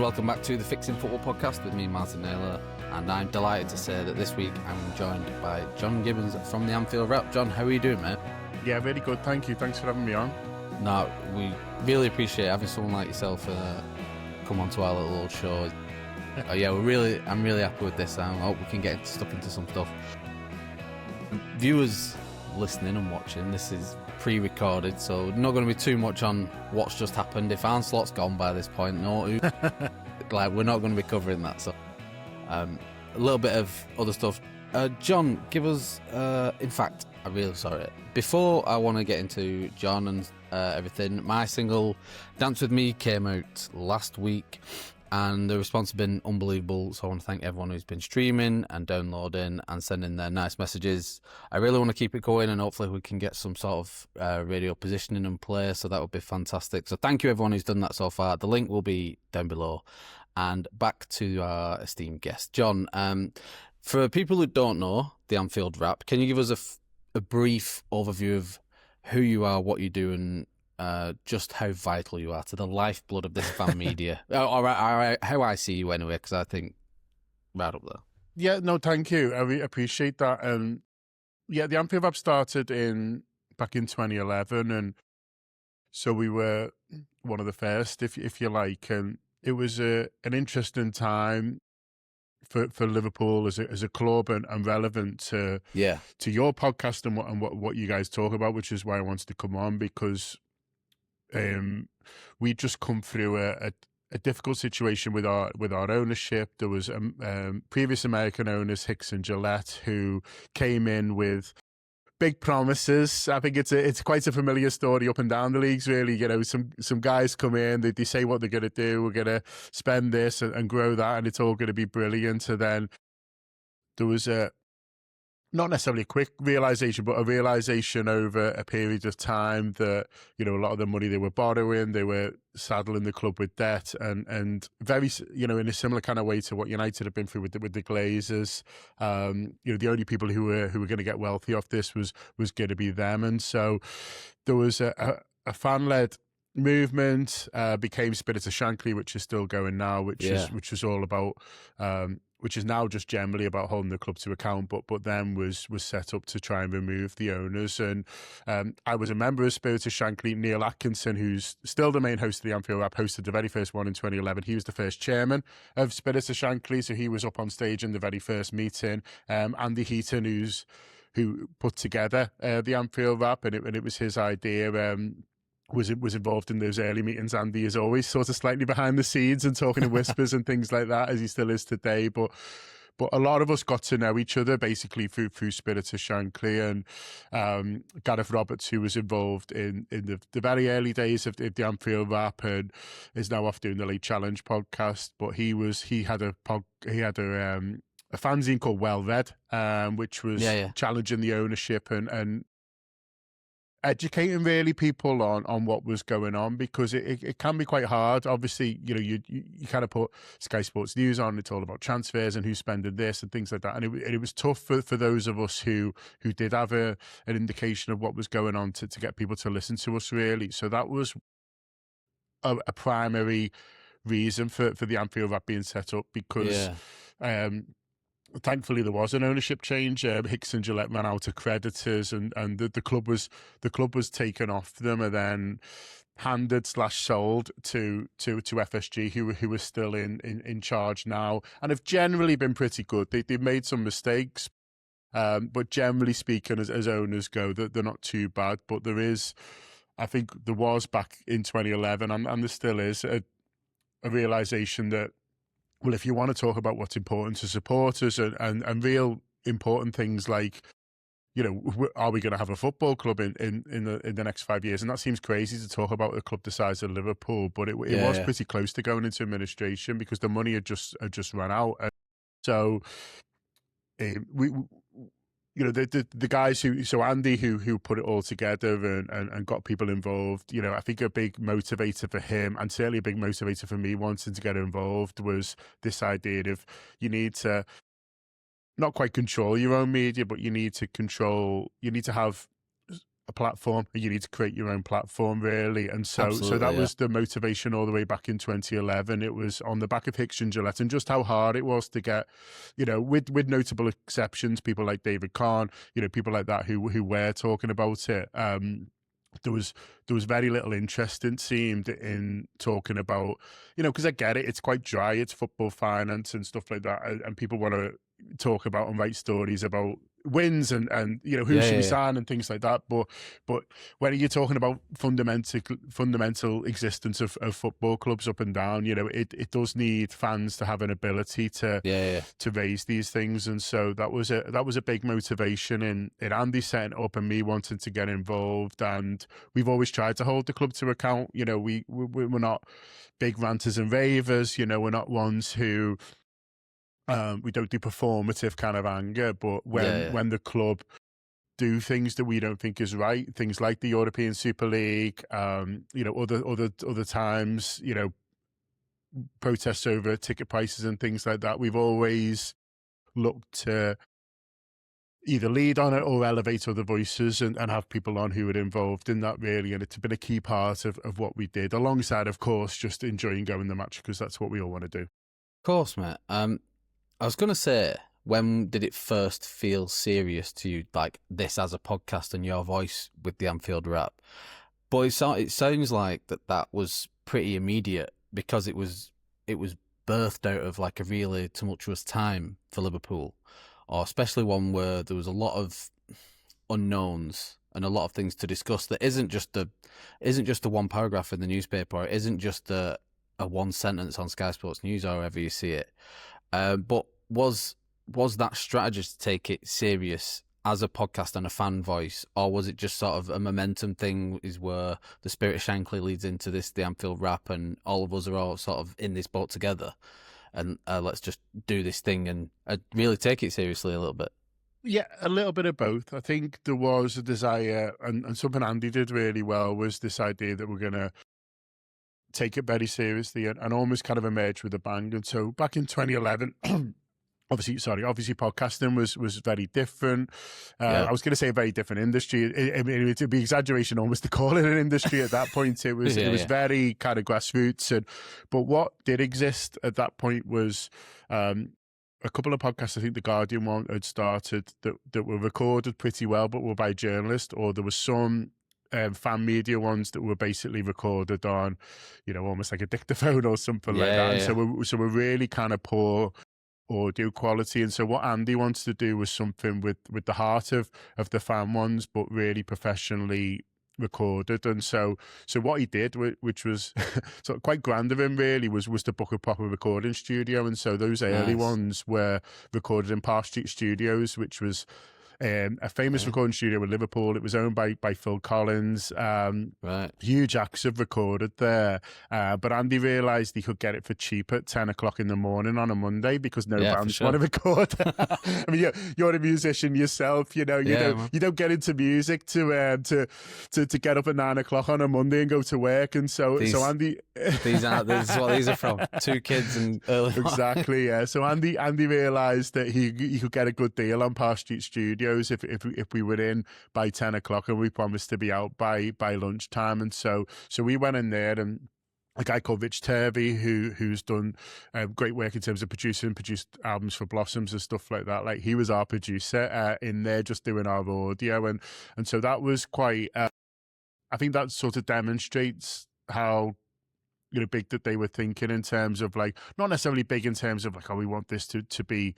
welcome back to the Fixing Football podcast with me, Martin Naylor, and I'm delighted to say that this week I'm joined by John Gibbons from the Anfield Rap. John, how are you doing, mate? Yeah, really good, thank you. Thanks for having me on. No, we really appreciate having someone like yourself come onto our little old show. Yeah, I'm really happy with this. I hope we can get stuck into some stuff. Viewers listening and watching, this is pre-recorded, so not going to be too much on what's just happened. If Ancelot's gone by this point, we're not going to be covering that. So a little bit of other stuff. John, give us in fact, I'm really sorry, before I want to get into John and everything, my single Dance With Me came out last week and the response has been unbelievable, so I want to thank everyone who's been streaming and downloading and sending their nice messages. I really want to keep it going and hopefully we can get some sort of radio positioning and play, so that would be fantastic. So thank you everyone who's done that so far. The link will be down below. And back to our esteemed guest. John, for people who don't know the Anfield Rap, can you give us a brief overview of who you are, what you do, and just how vital you are to the lifeblood of this fan media? All right, how I see you anyway, because I think right up there. Yeah, no, thank you. I really appreciate that. Yeah, the Anfield Rap started back in 2011, and so we were one of the first, if you like, and it was an interesting time for Liverpool as a club and relevant to your podcast and what you guys talk about, which is why I wanted to come on, because we just come through a difficult situation with our ownership. There was previous American owners, Hicks and Gillette, who came in with big promises. I think it's quite a familiar story up and down the leagues, really. You know, some guys come in, they say what they're going to do. We're going to spend this and grow that, and it's all going to be brilliant. And then there was not necessarily a quick realization, but a realization over a period of time that, you know, a lot of the money they were borrowing, they were saddling the club with debt, and very, you know, in a similar kind of way to what United have been through with the Glazers. You know, the only people who were going to get wealthy off this was going to be them, and so there was a fan-led movement, became Spirit of Shankly, which is still going now, which is all about which is now just generally about holding the club to account, but then was set up to try and remove the owners. And I was a member of Spirit of Shankly. Neil Atkinson, who's still the main host of the Anfield Rap, hosted the very first one in 2011. He was the first chairman of Spirit of Shankly, so he was up on stage in the very first meeting. Andy Heaton, who put together the Anfield Rap, and it was his idea. Was involved in those early meetings. Andy is always sort of slightly behind the scenes and talking in whispers and things like that, as he still is today. But a lot of us got to know each other basically through Spirit of Shankly, and Gareth Roberts, who was involved in the very early days of the Anfield Rap and is now off doing the Late Challenge podcast. But he had a fanzine called Well Read, which was challenging the ownership and educating really people on what was going on, because it can be quite hard. Obviously, you know, you kind of put Sky Sports News on, it's all about transfers and who's spending this and things like that, and it was tough for those of us who did have an indication of what was going on to get people to listen to us, really. So that was a primary reason for the Anfield Rap being set up, because thankfully there was an ownership change. Hicks and Gillette ran out of creditors, and the club was taken off them and then handed / sold to FSG, who are still in charge now, and have generally been pretty good. They've made some mistakes, but generally speaking, as owners go, they're not too bad. But I think there was back in 2011, and there still is a realization that, well, if you want to talk about what's important to supporters and real important things like, you know, are we going to have a football club in the next 5 years? And that seems crazy to talk about a club the size of Liverpool, but it was pretty close to going into administration because the money had just run out. And so you know, the guys so Andy who put it all together and got people involved, you know, I think a big motivator for him, and certainly a big motivator for me wanting to get involved, was this idea of you need to not quite control your own media, but you need to have a platform, and you need to create your own platform, really. And so that was the motivation all the way back in 2011. It was on the back of Hicks and Gillette, and just how hard it was to get, with notable exceptions, people like David Kahn, people like that who were talking about it. There was very little interest, it seemed, in talking about, because I get it, it's quite dry, it's football finance and stuff like that, and people want to talk about and write stories about wins and who should we sign and things like that. But when you're talking about fundamental existence of football clubs up and down, it does need fans to have an ability to raise these things. And so that was a big motivation in Andy setting it up and me wanting to get involved. And we've always tried to hold the club to account. We're not big ranters and ravers. We're not ones who we don't do performative kind of anger, but when the club do things that we don't think is right, things like the European Super League, other times, protests over ticket prices and things like that, we've always looked to either lead on it or elevate other voices and have people on who are involved in that, really. And it's been a key part of what we did, alongside, of course, just enjoying going the match, because that's what we all want to do. Of course, mate. I was going to say, when did it first feel serious to you, like this as a podcast and your voice with the Anfield Wrap? But it sounds like that was pretty immediate, because it was birthed out of like a really tumultuous time for Liverpool, or especially one where there was a lot of unknowns and a lot of things to discuss that isn't just a one paragraph in the newspaper, or it isn't just a one sentence on Sky Sports News or however you see it. But was that strategy to take it serious as a podcast and a fan voice, or was it just sort of a momentum thing, is where the Spirit of Shankly leads into the Anfield Wrap, and all of us are all sort of in this boat together, and let's just do this thing and really take it seriously a little bit? Yeah, a little bit of both. I think there was a desire, and something Andy did really well was this idea that we're going to take it very seriously and almost kind of emerge with a bang. And so back in 2011, obviously podcasting was very different. I was going to say a very different industry. I mean, it'd be exaggeration almost to call it an industry at that point. It was very kind of grassroots. But what did exist at that point was a couple of podcasts. I think the Guardian one had started that were recorded pretty well, but were by journalists, or there was some fan media ones that were basically recorded on, almost like a dictaphone or something like that. And so we're really kind of poor audio quality. And so what Andy wants to do was something with the heart of the fan ones, but really professionally recorded. And so what he did, which was sort of quite grand of him, really, was to book a proper recording studio. And so those early ones were recorded in Park Street Studios, which was a famous recording studio in Liverpool. It was owned by Phil Collins. Huge acts have recorded there. But Andy realised he could get it for cheap at 10 o'clock in the morning on a Monday, because no bands want to record. I mean, you're a musician yourself. You don't get into music to get up at 9 o'clock on a Monday and go to work. And so Andy, this is what these are from. 2 kids and early. Exactly. Yeah. So Andy realised that he could get a good deal on Park Street Studios if we were in by 10 o'clock, and we promised to be out by lunchtime. And so we went in there, and a guy called Rich Turvey, who's done great work in terms of produced albums for Blossoms and stuff like that. Like, he was our producer in there, just doing our audio, and so that was quite. I think that sort of demonstrates how big that they were thinking, in terms of, like, not necessarily big in terms of like, oh, we want this to be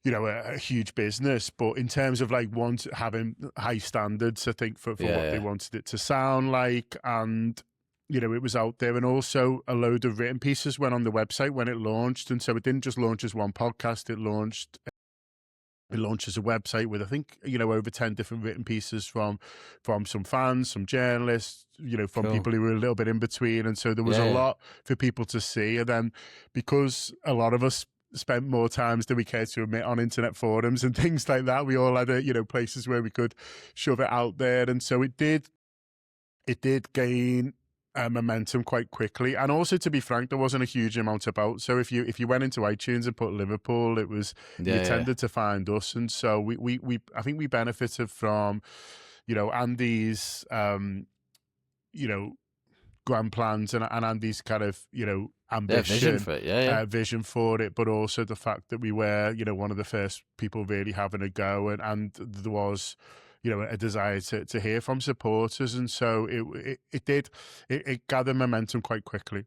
a huge business, but in terms of like having high standards, I think, for what they wanted it to sound like. And it was out there, and also a load of written pieces went on the website when it launched. And so it didn't just launch as one podcast, it launched as a website with, I think, over 10 different written pieces from some fans, some journalists, from people who were a little bit in between. And so there was a lot for people to see. And then, because a lot of us spent more times than we care to admit on internet forums and things like that, we all had places where we could shove it out there. And so it did gain momentum quite quickly. And also, to be frank, there wasn't a huge amount about. So if you went into iTunes and put Liverpool, it was you tended to find us. And so we I think we benefited from Andy's, grand plans and Andy's kind of, ambition, vision for it, vision for it, but also the fact that we were, one of the first people really having a go, and there was, a desire to hear from supporters, and so it gathered momentum quite quickly.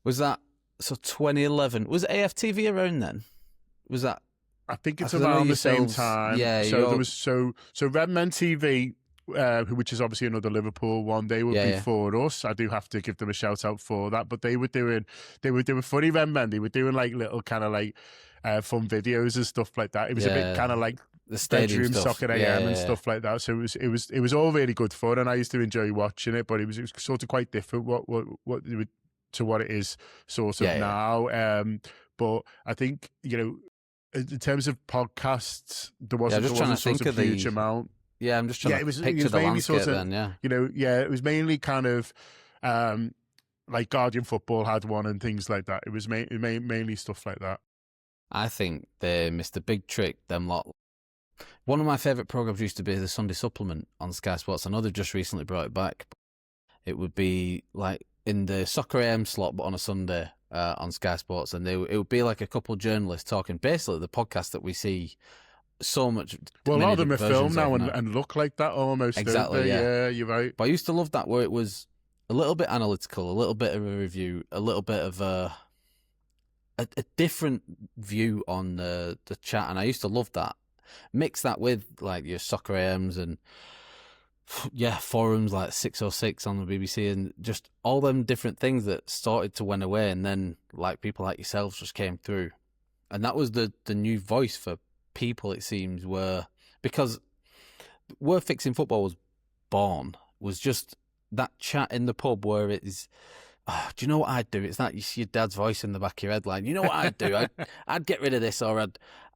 Was that 2011? Was AFTV around then? Was that? I think it's around the same time. Yeah. So there was so Redmen TV, which is obviously another Liverpool one. They were before us. I do have to give them a shout out for that. But they were doing funny Redmen. They were doing like little kind of like fun videos and stuff like that. It was a bit kind of like the stadium bedroom stuff. Soccer AM and stuff like that. So it was all really good fun, and I used to enjoy watching it. But it was sort of quite different to what it is sort of now. But I think in terms of podcasts, there wasn't a huge amount. Yeah, I'm just trying to picture the landscape then, it was mainly kind of like Guardian Football had one and things like that. It was mainly stuff like that. I think they missed a big trick, them lot. One of my favourite programmes used to be the Sunday Supplement on Sky Sports. I know they've just recently brought it back. It would be like in the Soccer AM slot, but on a Sunday on Sky Sports. And it would be like a couple of journalists talking, basically the podcast that we see so much. Well, a lot of them are filmed now and look like that almost. Exactly, yeah, you're right. But I used to love that, where it was a little bit analytical, a little bit of a review, a little bit of a different view on the chat, and I used to love that. Mix that with like your Soccer AMs and forums like 606 on the BBC, and just all them different things that started to went away, and then like people like yourselves just came through, and that was the new voice for people, it seems, because where Fixing Football was born was just that chat in the pub where it is, do you know what I'd do? It's that you see your dad's voice in the back of your head, like, you know what I'd do? I'd get rid of this, or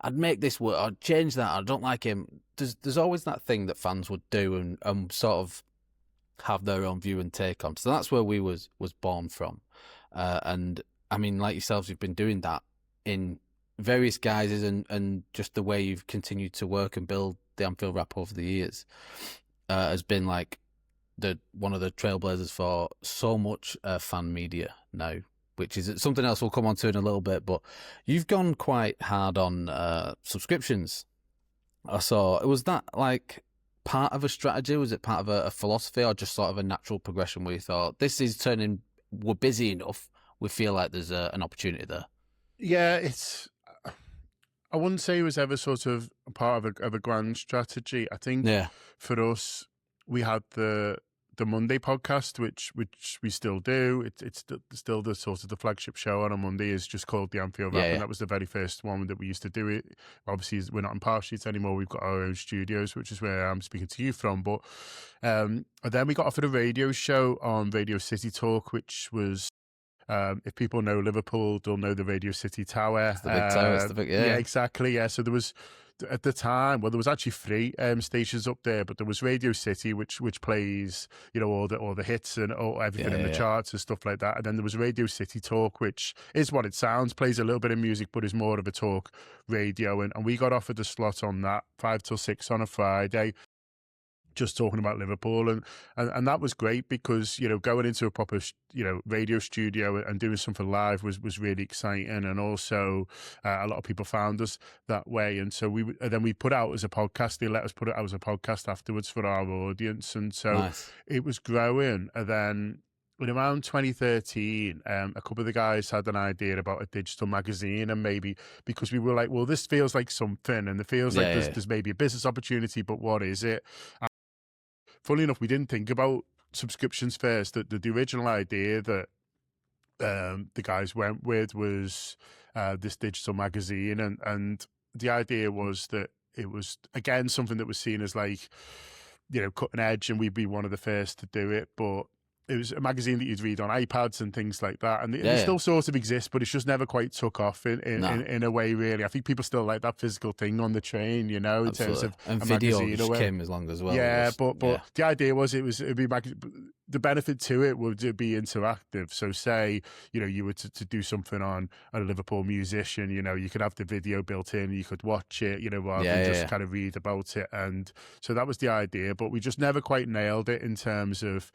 I'd make this work, I'd change that, I don't like him. There's always that thing that fans would do and sort of have their own view and take on. So that's where we was born from. And I mean, like yourselves, you've been doing that in various guises, and just the way you've continued to work and build the Anfield Wrap over the years has been like one of the trailblazers for so much fan media now, which is something else we'll come on to in a little bit. But you've gone quite hard on subscriptions. I saw. Was that like part of a strategy? Was it part of a philosophy, or just sort of a natural progression where you thought, this is turning, we're busy enough, we feel like there's an opportunity there? Yeah, I wouldn't say it was ever sort of a part of a grand strategy. I think for us, we had the Monday podcast, which we still do. It's still the sort of the flagship show on a Monday, is just called the Anfield Wrap, and that was the very first one that we used to do it. Obviously, we're not in Park Street anymore. We've got our own studios, which is where I'm speaking to you from. But and then we got offered a radio show on Radio City Talk, which was, if people know Liverpool, they'll know the Radio City Tower. It's the big tower. It's the big, yeah, exactly. Yeah, so there was, at the time, well, there was actually 3 stations up there, but there was Radio City, which plays, all the hits and everything in the charts and stuff like that. And then there was Radio City Talk, which is what it sounds, plays a little bit of music, but is more of a talk radio. And we got offered a slot on that 5 till 6 on a Friday, just talking about Liverpool, and that was great because going into a proper radio studio and doing something live was really exciting, and also a lot of people found us that way, and so we put out as a podcast. They let us put it out as a podcast afterwards for our audience, and so it was growing. And then in around 2013, a couple of the guys had an idea about a digital magazine, and maybe because we were like, well, this feels like something, and it feels like there's maybe a business opportunity, but what is it? Funnily enough, we didn't think about subscriptions first. The original idea that the guys went with was this digital magazine, and the idea was that it was, again, something that was seen as like, cutting edge, and we'd be one of the first to do it, but it was a magazine that you'd read on iPads and things like that, and it still sort of exists, but it's just never quite took off in a way, really. I think people still like that physical thing on the train, in terms of and a video magazine. Just came as long as well. Yeah, but the idea was it'd be the benefit to it would be interactive. So say, you were to do something on a Liverpool musician, you could have the video built in, you could watch it, rather than just kind of read about it. And so that was the idea, but we just never quite nailed it in terms of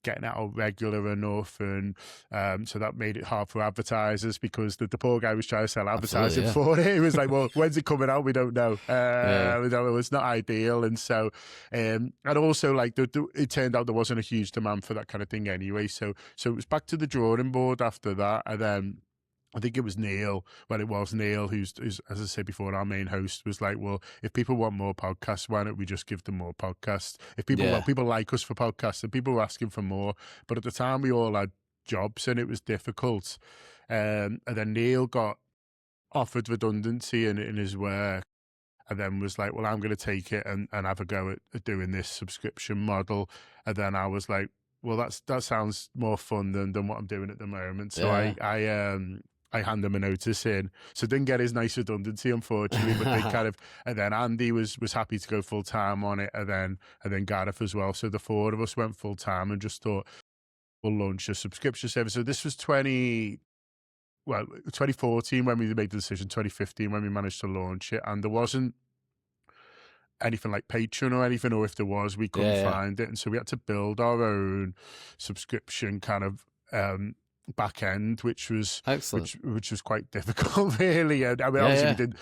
getting it out regular enough. And so that made it hard for advertisers, because the poor guy was trying to sell advertising for it. He was like, well, when's it coming out? We don't know. It's not ideal. And so, and also like it turned out there wasn't a huge demand for that kind of thing anyway. So it was back to the drawing board after that. And then I think it was Neil, who's, as I said before, our main host, was like, well, if people want more podcasts, why don't we just give them more podcasts? If people like us for podcasts, and people were asking for more. But at the time, we all had jobs and it was difficult. And then Neil got offered redundancy in his work, and then was like, well, I'm going to take it and have a go at doing this subscription model. And then I was like, well, that sounds more fun than what I'm doing at the moment. So I hand him a notice in. So didn't get his nice redundancy, unfortunately, but they kind of, and then Andy was happy to go full time on it, and then Gareth as well. So the four of us went full time and just thought, we'll launch a subscription service. So this was 2014 when we made the decision, 2015 when we managed to launch it, and there wasn't anything like Patreon or anything, or if there was, we couldn't find it. And so we had to build our own subscription kind of back end, which was which was quite difficult, really. And I mean, obviously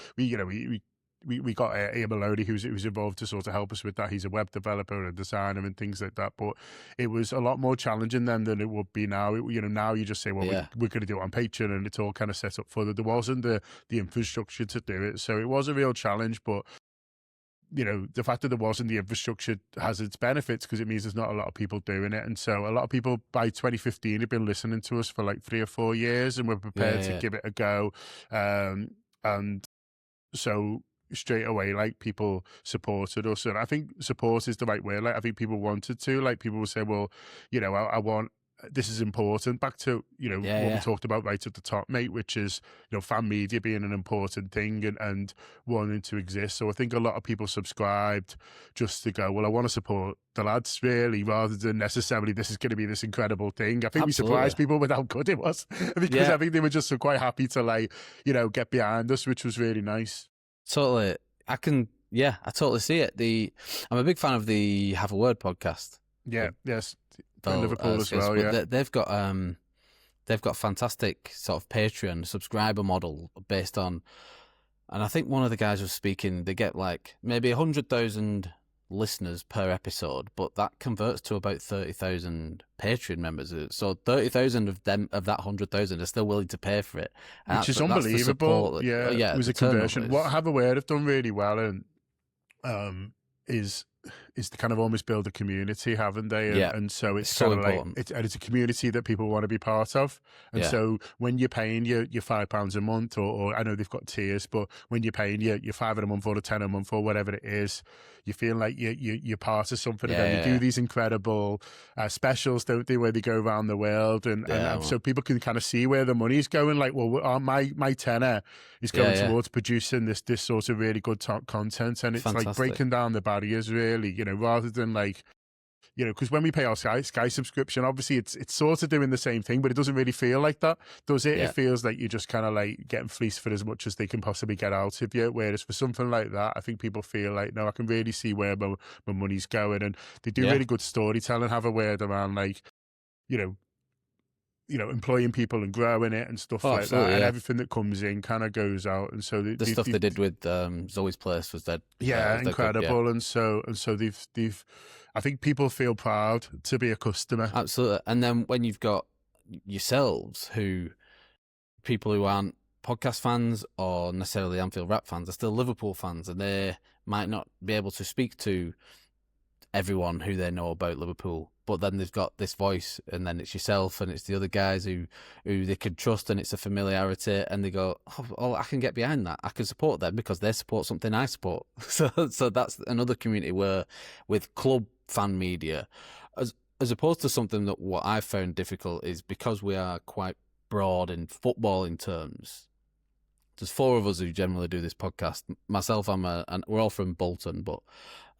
we got Ian Maloney, who's involved, to sort of help us with that. He's a web developer and a designer and things like that. But it was a lot more challenging then than it would be now. Now you just say, well, we're going to do it on Patreon, and it's all kind of set up for that. There wasn't the infrastructure to do it, so it was a real challenge. But the fact that there wasn't the infrastructure has its benefits, because it means there's not a lot of people doing it. And so a lot of people by 2015 had been listening to us for like 3 or 4 years and were prepared to give it a go. And so straight away, like, people supported us. And I think support is the right word. Like, I think people wanted to, like, people would say, well, I want, this is important, back to what we talked about right at the top, mate, which is fan media being an important thing and wanting to exist. So I think a lot of people subscribed just to go, well, I want to support the lads, really, rather than necessarily this is going to be this incredible thing. I think we surprised people with how good it was, because I think they were just so quite happy to get behind us, which was really nice. Totally. I totally see it. I'm a big fan of the Have a Word podcast. Yes. Liverpool as well, They've got fantastic sort of Patreon subscriber model based on, and I think one of the guys was speaking, they get like maybe 100,000 listeners per episode, but that converts to about 30,000 Patreon members. So 30,000 of that 100,000 are still willing to pay for it, which is unbelievable. It was a conversion. What Have a Word have done really well, and is to kind of almost build a community, haven't they? And so it's kind of important. It's a community that people want to be part of. And so when you're paying your £5 a month, or I know they've got tiers, but when you're paying your £5 a month or the £10 a month or whatever it is, you feel like you're part of something. They do these incredible specials, don't they, where they go around the world, and so people can kind of see where the money's going. Like, well, my tenner is going towards producing this sort of really good content, and it's fantastic. Like breaking down the barriers, really, rather than like, because when we pay our Sky subscription, obviously it's sort of doing the same thing, but it doesn't really feel like that, does it? It feels like you're just kind of like getting fleeced for as much as they can possibly get out of you. Whereas for something like that, I think people feel like, no, I can really see where my money's going, and they do really good storytelling. Have a word around like, employing people and growing it and stuff like that, and everything that comes in kind of goes out. And so the stuff they did with Zoe's Place was that incredible. Good, and so they've I think people feel proud to be a customer. Absolutely. And then when you've got yourselves, people who aren't podcast fans or necessarily Anfield Rap fans, are still Liverpool fans, and they might not be able to speak to everyone who they know about Liverpool, but then they've got this voice, and then it's yourself and it's the other guys who they can trust, and it's a familiarity, and they go, oh, I can get behind that. I can support them because they support something I support. So that's another community where with club fan media, as opposed to something that what I've found difficult is because we are quite broad in footballing terms. There's 4 of us who generally do this podcast. Myself, we're all from Bolton, but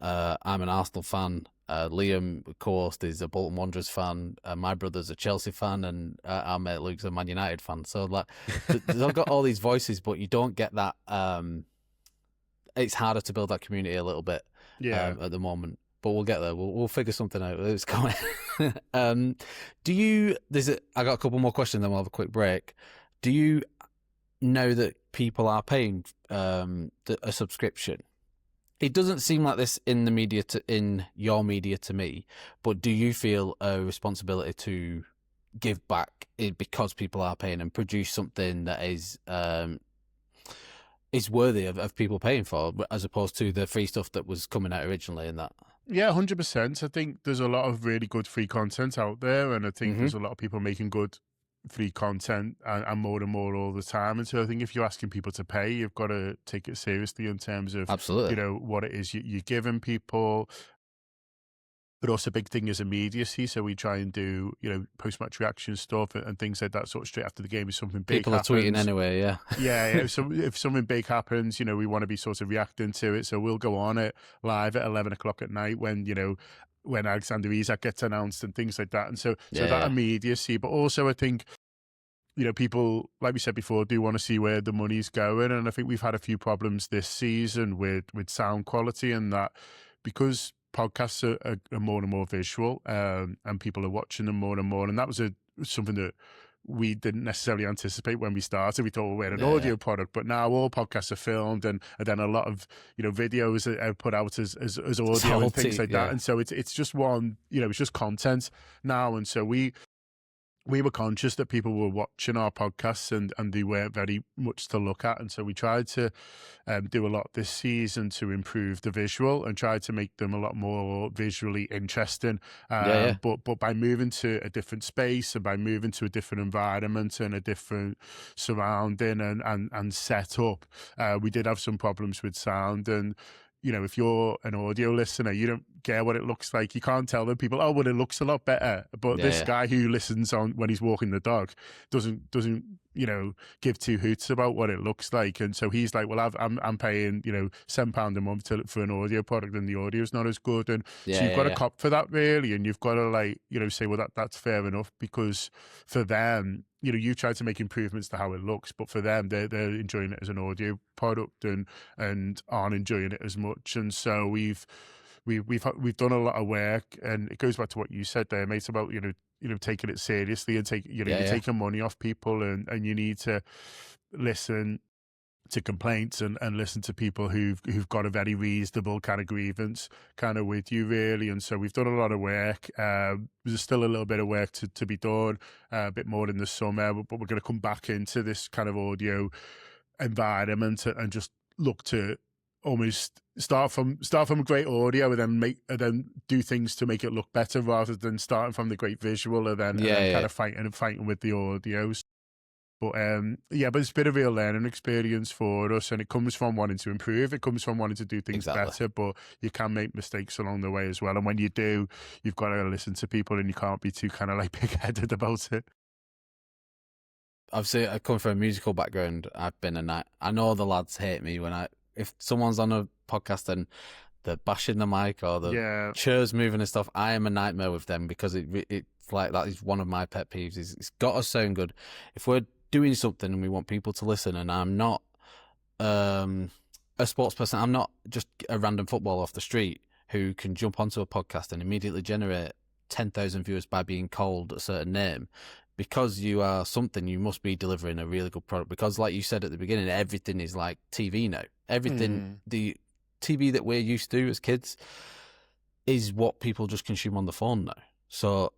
I'm an Arsenal fan, Liam, of course, is a Bolton Wanderers fan. My brother's a Chelsea fan, and our mate Luke's a Man United fan. So like, they've got all these voices, but you don't get that. It's harder to build that community a little bit at the moment. But we'll get there. We'll figure something out. It's coming. I got a couple more questions, then we'll have a quick break. Do you know that people are paying a subscription? It doesn't seem like this in the media, in your media to me, but do you feel a responsibility to give back because people are paying and produce something that is worthy of people paying for, as opposed to the free stuff that was coming out originally and that? Yeah, 100%. I think there's a lot of really good free content out there, and I think there's a lot of people making good free content and more all the time. And so I think if you're asking people to pay, you've got to take it seriously in terms of, absolutely, what it is you're giving people. But also a big thing is immediacy. So we try and do, post-match reaction stuff and things like that sort of straight after the game. If something big people happens, are tweeting anyway, yeah. If something big happens, we want to be sort of reacting to it. So we'll go on it live at 11 o'clock at night when Alexander Isak gets announced and things like that. And so that immediacy. But also I think, people, like we said before, do want to see where the money's going. And I think we've had a few problems this season with sound quality, and that because podcasts are more and more visual, and people are watching them more and more. And that was something that we didn't necessarily anticipate when we started. We thought we're an audio product, but now all podcasts are filmed, and then a lot of videos are put out as audio and things like that. And so it's just one, it's just content now. And so we were conscious that people were watching our podcasts and they weren't very much to look at. And so we tried to do a lot this season to improve the visual and try to make them a lot more visually interesting. But by moving to a different space and by moving to a different environment and a different surrounding and setup, we did have some problems with sound. And if you're an audio listener, you don't care what it looks like. You can't tell the people, oh, well, it looks a lot better. But this guy who listens on when he's walking the dog doesn't give two hoots about what it looks like. And so he's like, well, I'm paying £7 a month for an audio product, and the audio's not as good. And so you've got to cop for that, really, and you've got to say, well, that's fair enough, because for them, you try to make improvements to how it looks, but for them, they're enjoying it as an audio product and aren't enjoying it as much. And so we've done a lot of work, and it goes back to what you said there, mate, about taking it seriously and you're taking money off people, and you need to listen to complaints and listen to people who've got a very reasonable kind of grievance kind of with you, really. And so we've done a lot of work. There's still a little bit of work to be done, a bit more in the summer, but we're going to come back into this kind of audio environment and just look to almost start from great audio and then do things to make it look better, rather than starting from the great visual and then kind of fighting with the audios. But but it's been a real learning experience for us, and it comes from wanting to improve. It comes from wanting to do things better, but you can make mistakes along the way as well. And when you do, you've got to listen to people, and you can't be too kind of like big-headed about it. Obviously, I come from a musical background. I've been I know the lads hate me if someone's on a podcast and they're bashing the mic or the chairs moving and stuff. I am a nightmare with them, because it's like, that is one of my pet peeves. It's got to sound good. If we're doing something and we want people to listen, and I'm not a sports person, I'm not just a random footballer off the street who can jump onto a podcast and immediately generate 10,000 viewers by being called a certain name. Because you are something, you must be delivering a really good product. Because like you said at the beginning, everything is like TV now. Everything, the TV that we're used to as kids is what people just consume on the phone now. So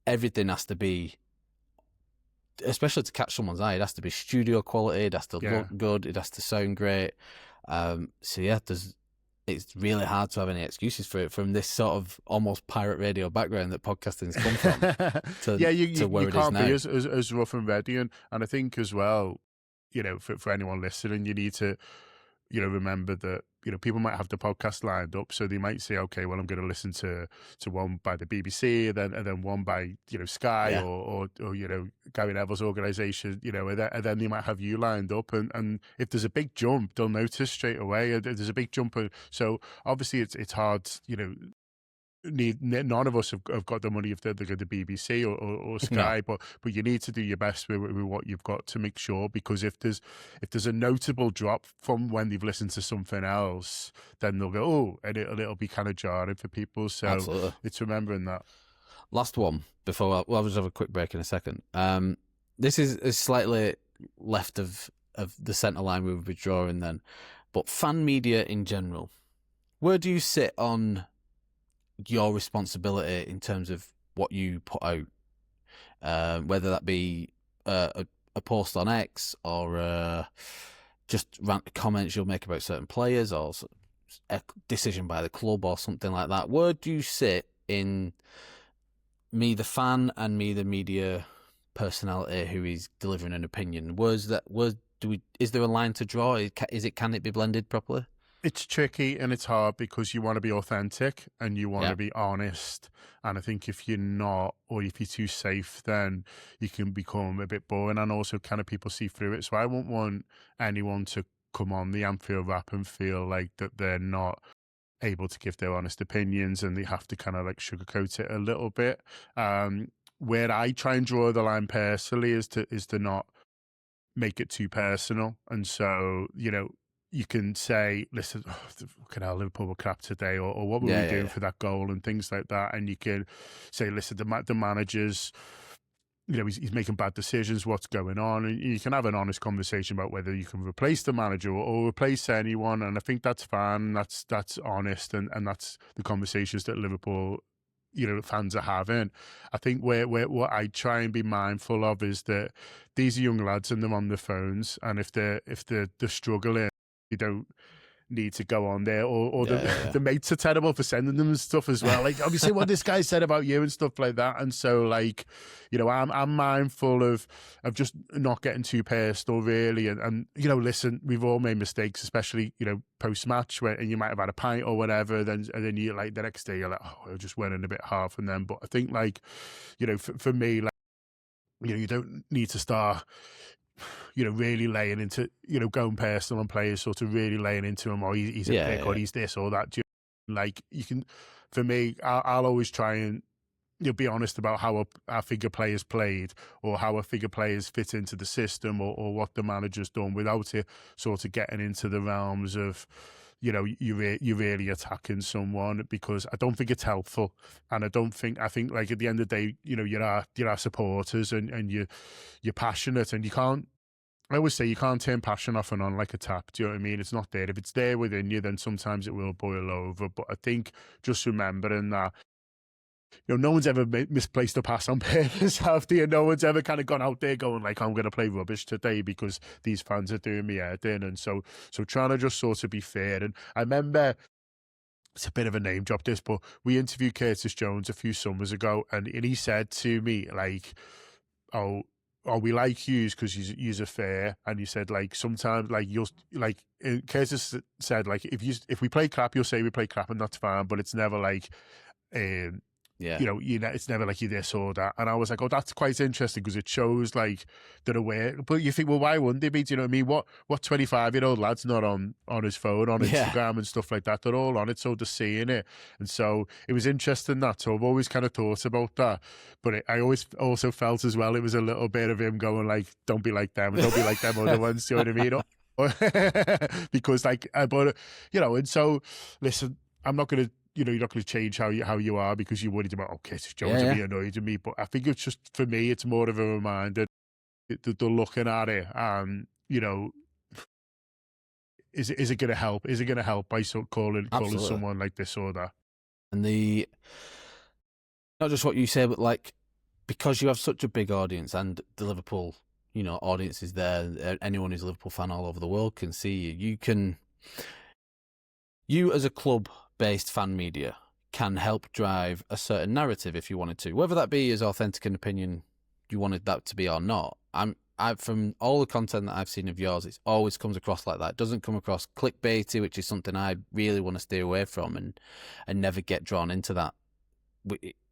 everything has to be, especially to catch someone's eye, it has to be studio quality, it has to look good, it has to sound great. It's really hard to have any excuses for it from this sort of almost pirate radio background that podcasting's come from to where it is now. You can't be as rough and ready. And I think as well, for anyone listening, you need to, remember that, people might have the podcast lined up. So they might say, okay, well, I'm going to listen to one by the BBC and then one by, Sky or Gary Neville's organisation, and then they might have you lined up. And if there's a big jump, they'll notice straight away. There's a big jump. So obviously it's hard, none of us have got the money if they're the BBC or No, Sky, but you need to do your best with what you've got to make sure, because if there's a notable drop from when they've listened to something else, then they'll go, oh, and it'll be kind of jarring for people. So absolutely. it's remembering that. Last one before I'll just have a quick break in a second. This is slightly left of the centre line we would be drawing then, but fan media in general. Where do you sit on your responsibility in terms of what you put out, whether that be a post on X or just rant comments you'll make about certain players or a decision by the club or something like that? Where do you sit in me, the fan, and me, the media personality who is delivering an opinion? Is there a line to draw? Can it be blended properly? It's tricky and it's hard because you want to be authentic and you want to be honest. And I think if you're not, or if you're too safe, then you can become a bit boring, and also kind of people see through it. So I won't want anyone to come on the Anfield Wrap and feel like that they're not able to give their honest opinions and they have to kind of like sugarcoat it a little bit. Where I try and draw the line personally is to not make it too personal. And so, you can say, listen, fucking hell, Liverpool were crap today, or what were we doing for that goal, and things like that. And you can say, listen, the manager's, he's making bad decisions, what's going on? And you can have an honest conversation about whether you can replace the manager or replace anyone. And I think that's fine, that's honest, and that's the conversations that Liverpool fans are having. I think where what I try and be mindful of is that these are young lads and they're on their phones, and if they're struggling, you don't need to go on there, or the mates are terrible for sending them stuff as well, like obviously what this guy said about you and stuff like that. And so, like, I'm mindful of just not getting too personal, really, and listen, we've all made mistakes, especially post match, and you might have had a pint or whatever, and then you, like, the next day you're like, oh, I just went in a bit hard from them. But I think, like, for me, like, you don't need to start really laying into, going personal on players, sort of really laying into him, or he's a pick, or he's this or that. Like, you can, for me, I'll always try and be honest about how our figure players played, or how our figure players fit into the system, or what the manager's done, without it sort of getting into the realms of, you're really attacking someone, because I don't think it's helpful. And I think like at the end of the day, you're our supporters, and you're passionate, and you can't, I always say, you can't turn passion off and on like a tap. Do you know what I mean? It's not there. If it's there within you, then sometimes it will boil over. But I think just remembering that, no one's ever misplaced a pass on purpose, have they? No one's ever kind of gone out there going like, I'm going to play rubbish today because these fans are doing me head in. And so trying to just sort of be fair. And I remember, it's a bit of a name drop this, but we interviewed Curtis Jones a few summers ago, and he said to me, like, oh, we like yous because yous are fair. And he said, like, sometimes, like, you'll, like, Curtis said, like, if we play crap, you'll say we play crap, and that's fine, but it's never like, it's never like you're this or that. And I was like, oh, that's quite interesting, because it shows, like, they're aware. But you think, well, why wouldn't they be? Do you know what I mean? What 25-year-old lad's not on his phone, on Instagram and stuff like that? They're all on it, so they're seeing it. And so it was interesting, that. So I've always kind of thought about that. But I always also felt as well, it was a little bit of him going like, don't be like them, and don't be like them other ones. Do you know what I mean? Because, like, and so, listen, I'm not going to, you're not going to change how you are because you're worried about, okay, Jones will be annoyed with me. But I think it's just, for me, it's more of a reminder that they're looking at it, and, is it going to help? Is it going to help by calling someone like this or that? And not just what you say, but, like, because you have such a big audience, and the Liverpool, audience is there, anyone who's a Liverpool fan all over the world can see you. You as a club-based fan media can help drive a certain narrative if you wanted to, whether that be as authentic an opinion you wanted that to be or not. From all the content that I've seen of yours, it always comes across like that. It doesn't come across clickbaity, which is something I really want to stay away from, and never get drawn into that,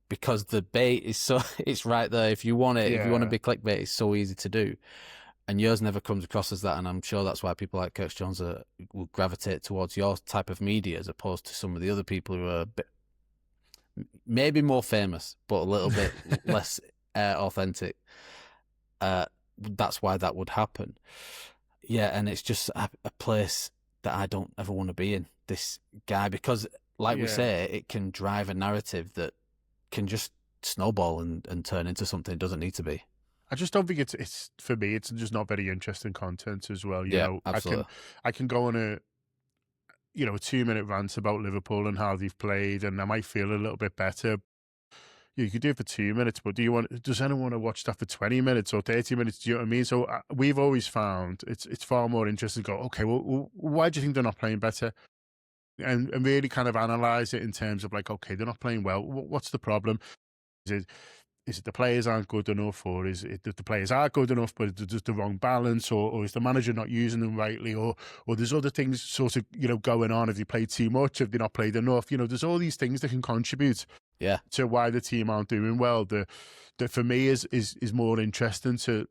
because the bait is it's right there. If you want it, if you want to be clickbait, it's so easy to do. And yours never comes across as that, and I'm sure that's why people like Curtis Jones will gravitate towards your type of media as opposed to some of the other people who are a bit maybe more famous, but a little bit less authentic. That's why that would happen. Yeah, and it's just a place that I don't ever want to be in, this guy, because like we say, it can drive a narrative that can just snowball and turn into something it doesn't need to be. I just don't think it's for me. It's just not very interesting content as well. You know, absolutely. I can go on a 2-minute rant about Liverpool and how they've played, and I might feel a little bit better. You could do it for 2 minutes, but does anyone want to watch that for 20 minutes or 30 minutes? Do you know what I mean? So we've always found it's far more interesting to go, okay, well, why do you think they're not playing better? And really kind of analyze it in terms of like, okay, they're not playing well. What's the problem? Is it the players aren't good enough, or is it that the players are good enough, but it's just the wrong balance, or is the manager not using them rightly, or there's other things sort of, going on. Have they played too much? Have they not played enough? There's all these things that can contribute to why the team aren't doing well. That for me is more interesting to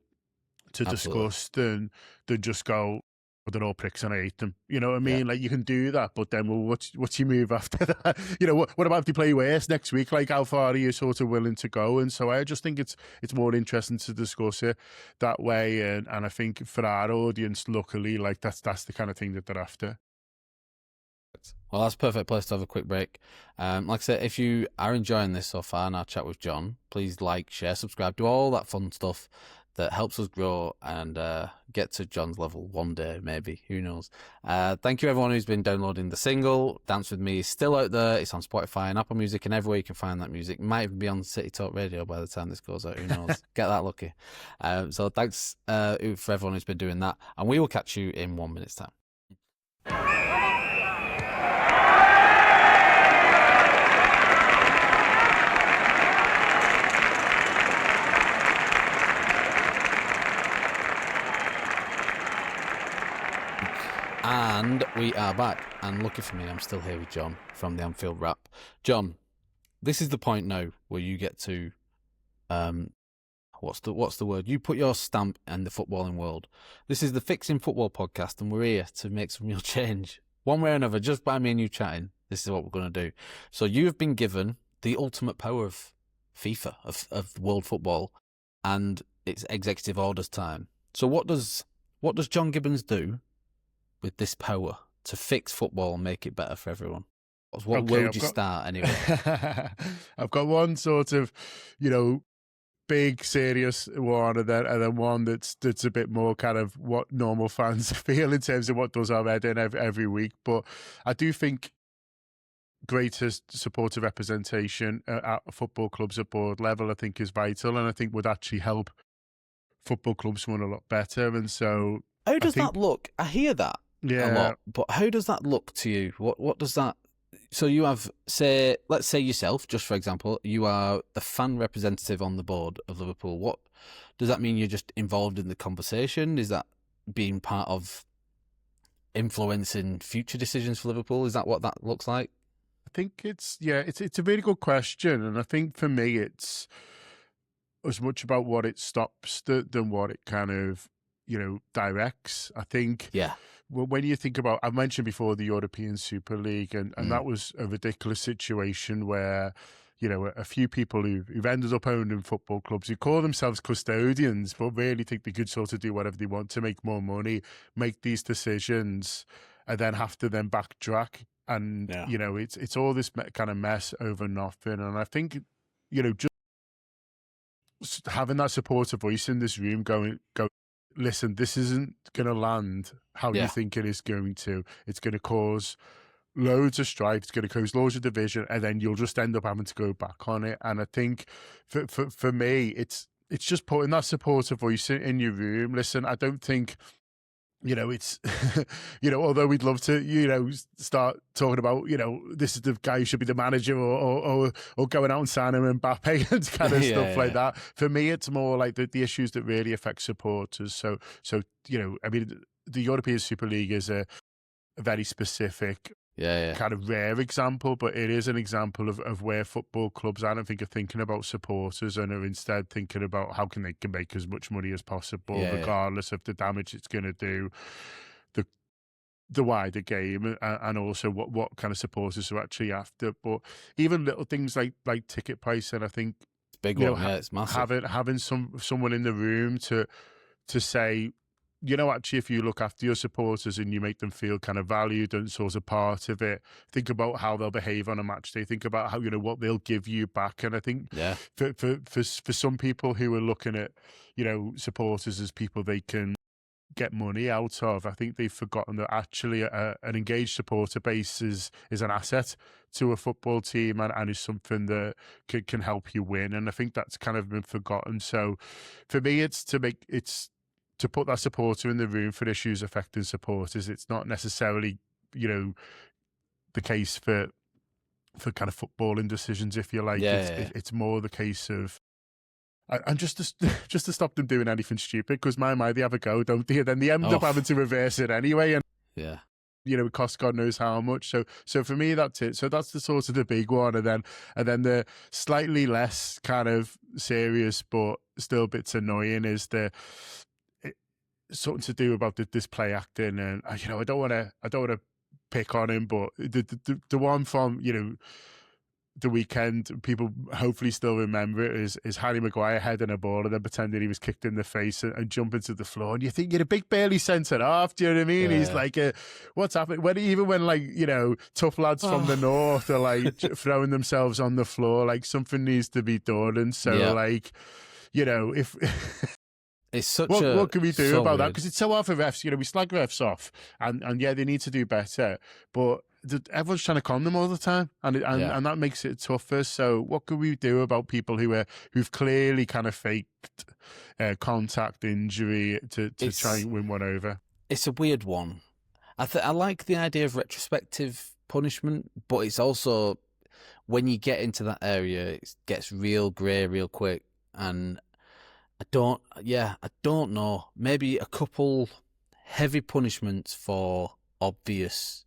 discuss than just go, they're all pricks and I hate them. You know what I mean? Like, you can do that, but then, well, what's your move after that? What about if they play worse next week? Like, how far are you sort of willing to go? And so I just think it's more interesting to discuss it that way. And I think for our audience, luckily, like that's the kind of thing that they're after. Well, that's a perfect place to have a quick break. Like I said, if you are enjoying this so far and our chat with John, please like, share, subscribe, do all that fun stuff that helps us grow and get to John's level one day, maybe. Who knows? Thank you, everyone who's been downloading the single. Dance With Me is still out there. It's on Spotify and Apple Music and everywhere you can find that music. It might even be on City Talk Radio by the time this goes out. Who knows? Get that lucky. So thanks for everyone who's been doing that. And we will catch you in 1 minute's time. And we are back, and lucky for me, I'm still here with John from the Anfield Wrap. John, this is the point now where you get to, what's the word? You put your stamp in the footballing world. This is the Fixing Football podcast, and we're here to make some real change, one way or another, just by me and you chatting. This is what we're going to do. So you have been given the ultimate power of FIFA, of world football, and it's executive orders time. So what does John Gibbons do with this power to fix football and make it better for everyone? Where would you start anyway? I've got one sort of, big serious one, and then one that's a bit more kind of what normal fans feel in terms of what does our head in every week. But I do think greater supportive representation at football clubs at board level, I think, is vital, and I think would actually help football clubs run a lot better. And so, how does that look? I hear that a lot, but how does that look to you? What does that? So you have, let's say yourself, just for example, you are the fan representative on the board of Liverpool. What does that mean? You're just involved in the conversation? Is that being part of influencing future decisions for Liverpool? Is that what that looks like? I think it's a really good question, and I think for me it's as much about what it stops than what it kind of directs. I think when you think about, I mentioned before the European Super League, and that was a ridiculous situation where a few people who've ended up owning football clubs who call themselves custodians but really think they could sort of do whatever they want to make more money, make these decisions, and then have to then backtrack. And, it's all this kind of mess over nothing. And I think, just having that supportive voice in this room go, listen, this isn't going to land how you think it is going to. It's going to cause loads of strife. It's going to cause loads of division. And then you'll just end up having to go back on it. And I think for me, it's just putting that supportive voice in your room. Listen, I don't think... it's, although we'd love to, start talking about, this is the guy who should be the manager or going out and signing Mbappe and kind of stuff like that. For me, it's more like the issues that really affect supporters. So, I mean, the European Super League is a very specific, kind of rare example, but it is an example of where football clubs, I don't think, are thinking about supporters and are instead thinking about how can make as much money as possible, regardless of the damage it's going to do. the wider game, and also what kind of supporters are actually after. But even little things like ticket pricing, I think, Big one, yeah, it's massive. having someone in the room to say, actually, if you look after your supporters and you make them feel kind of valued and sort of part of it, think about how they'll behave on a match day. Think about how, what they'll give you back. And I think for some people who are looking at, supporters as people they can get money out of, I think they've forgotten that actually an engaged supporter base is an asset to a football team, and is something that can help you win. And I think that's kind of been forgotten. So for me, it's to put that supporter in the room for issues affecting supporters. It's not necessarily, the case for kind of footballing decisions, if you like. It's more the case of, and just to stop them doing anything stupid, because they have a go, don't they? Then they end up having to reverse it anyway, and it costs God knows how much. So for me, that's it. So that's the sort of the big one, and then the slightly less kind of serious but still bits annoying is something to do about this play acting, and I don't want to pick on him, but the one from the weekend, people hopefully still remember it, is Harry Maguire heading a ball and then pretending he was kicked in the face and jumping to the floor. And you think you're a big barely centre half, do you know what I mean? He's like, what's happening? When tough lads from the north are like throwing themselves on the floor, like something needs to be done. And so if it's such what can we do about that? Because Because it's so hard for refs. We slag refs off, and they need to do better, but everyone's trying to con them all the time, and that makes it tougher. So what can we do about people who've clearly kind of faked contact injury to try and win one over? It's a weird one. I like the idea of retrospective punishment, but it's also, when you get into that area, it gets real grey real quick, and I don't know. Maybe a couple heavy punishments for obvious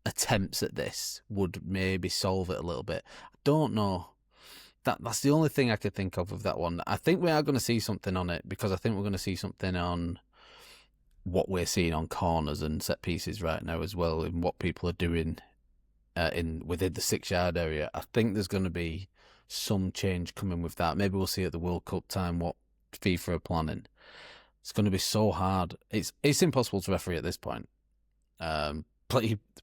attempts at this would maybe solve it a little bit. I don't know. That's the only thing I could think of that one. I think we are going to see something on it, because I think we're going to see something on what we're seeing on corners and set pieces right now as well, and what people are doing within the 6-yard area. I think there's going to be some change coming with that. Maybe we'll see at the World Cup time what FIFA are planning. It's going to be so hard. It's impossible to referee at this point.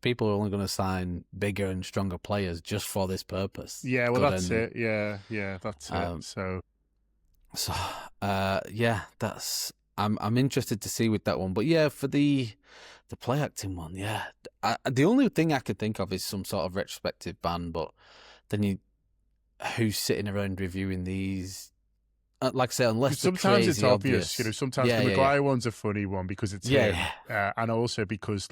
People are only going to sign bigger and stronger players just for this purpose. Yeah, well, that's it. Yeah, that's it. That's. I'm interested to see with that one. But yeah, for the play acting one, the only thing I could think of is some sort of retrospective ban. But then who's sitting around reviewing these? Like I say, unless sometimes it's obvious. Sometimes the Maguire one's a funny one because it's him, and also because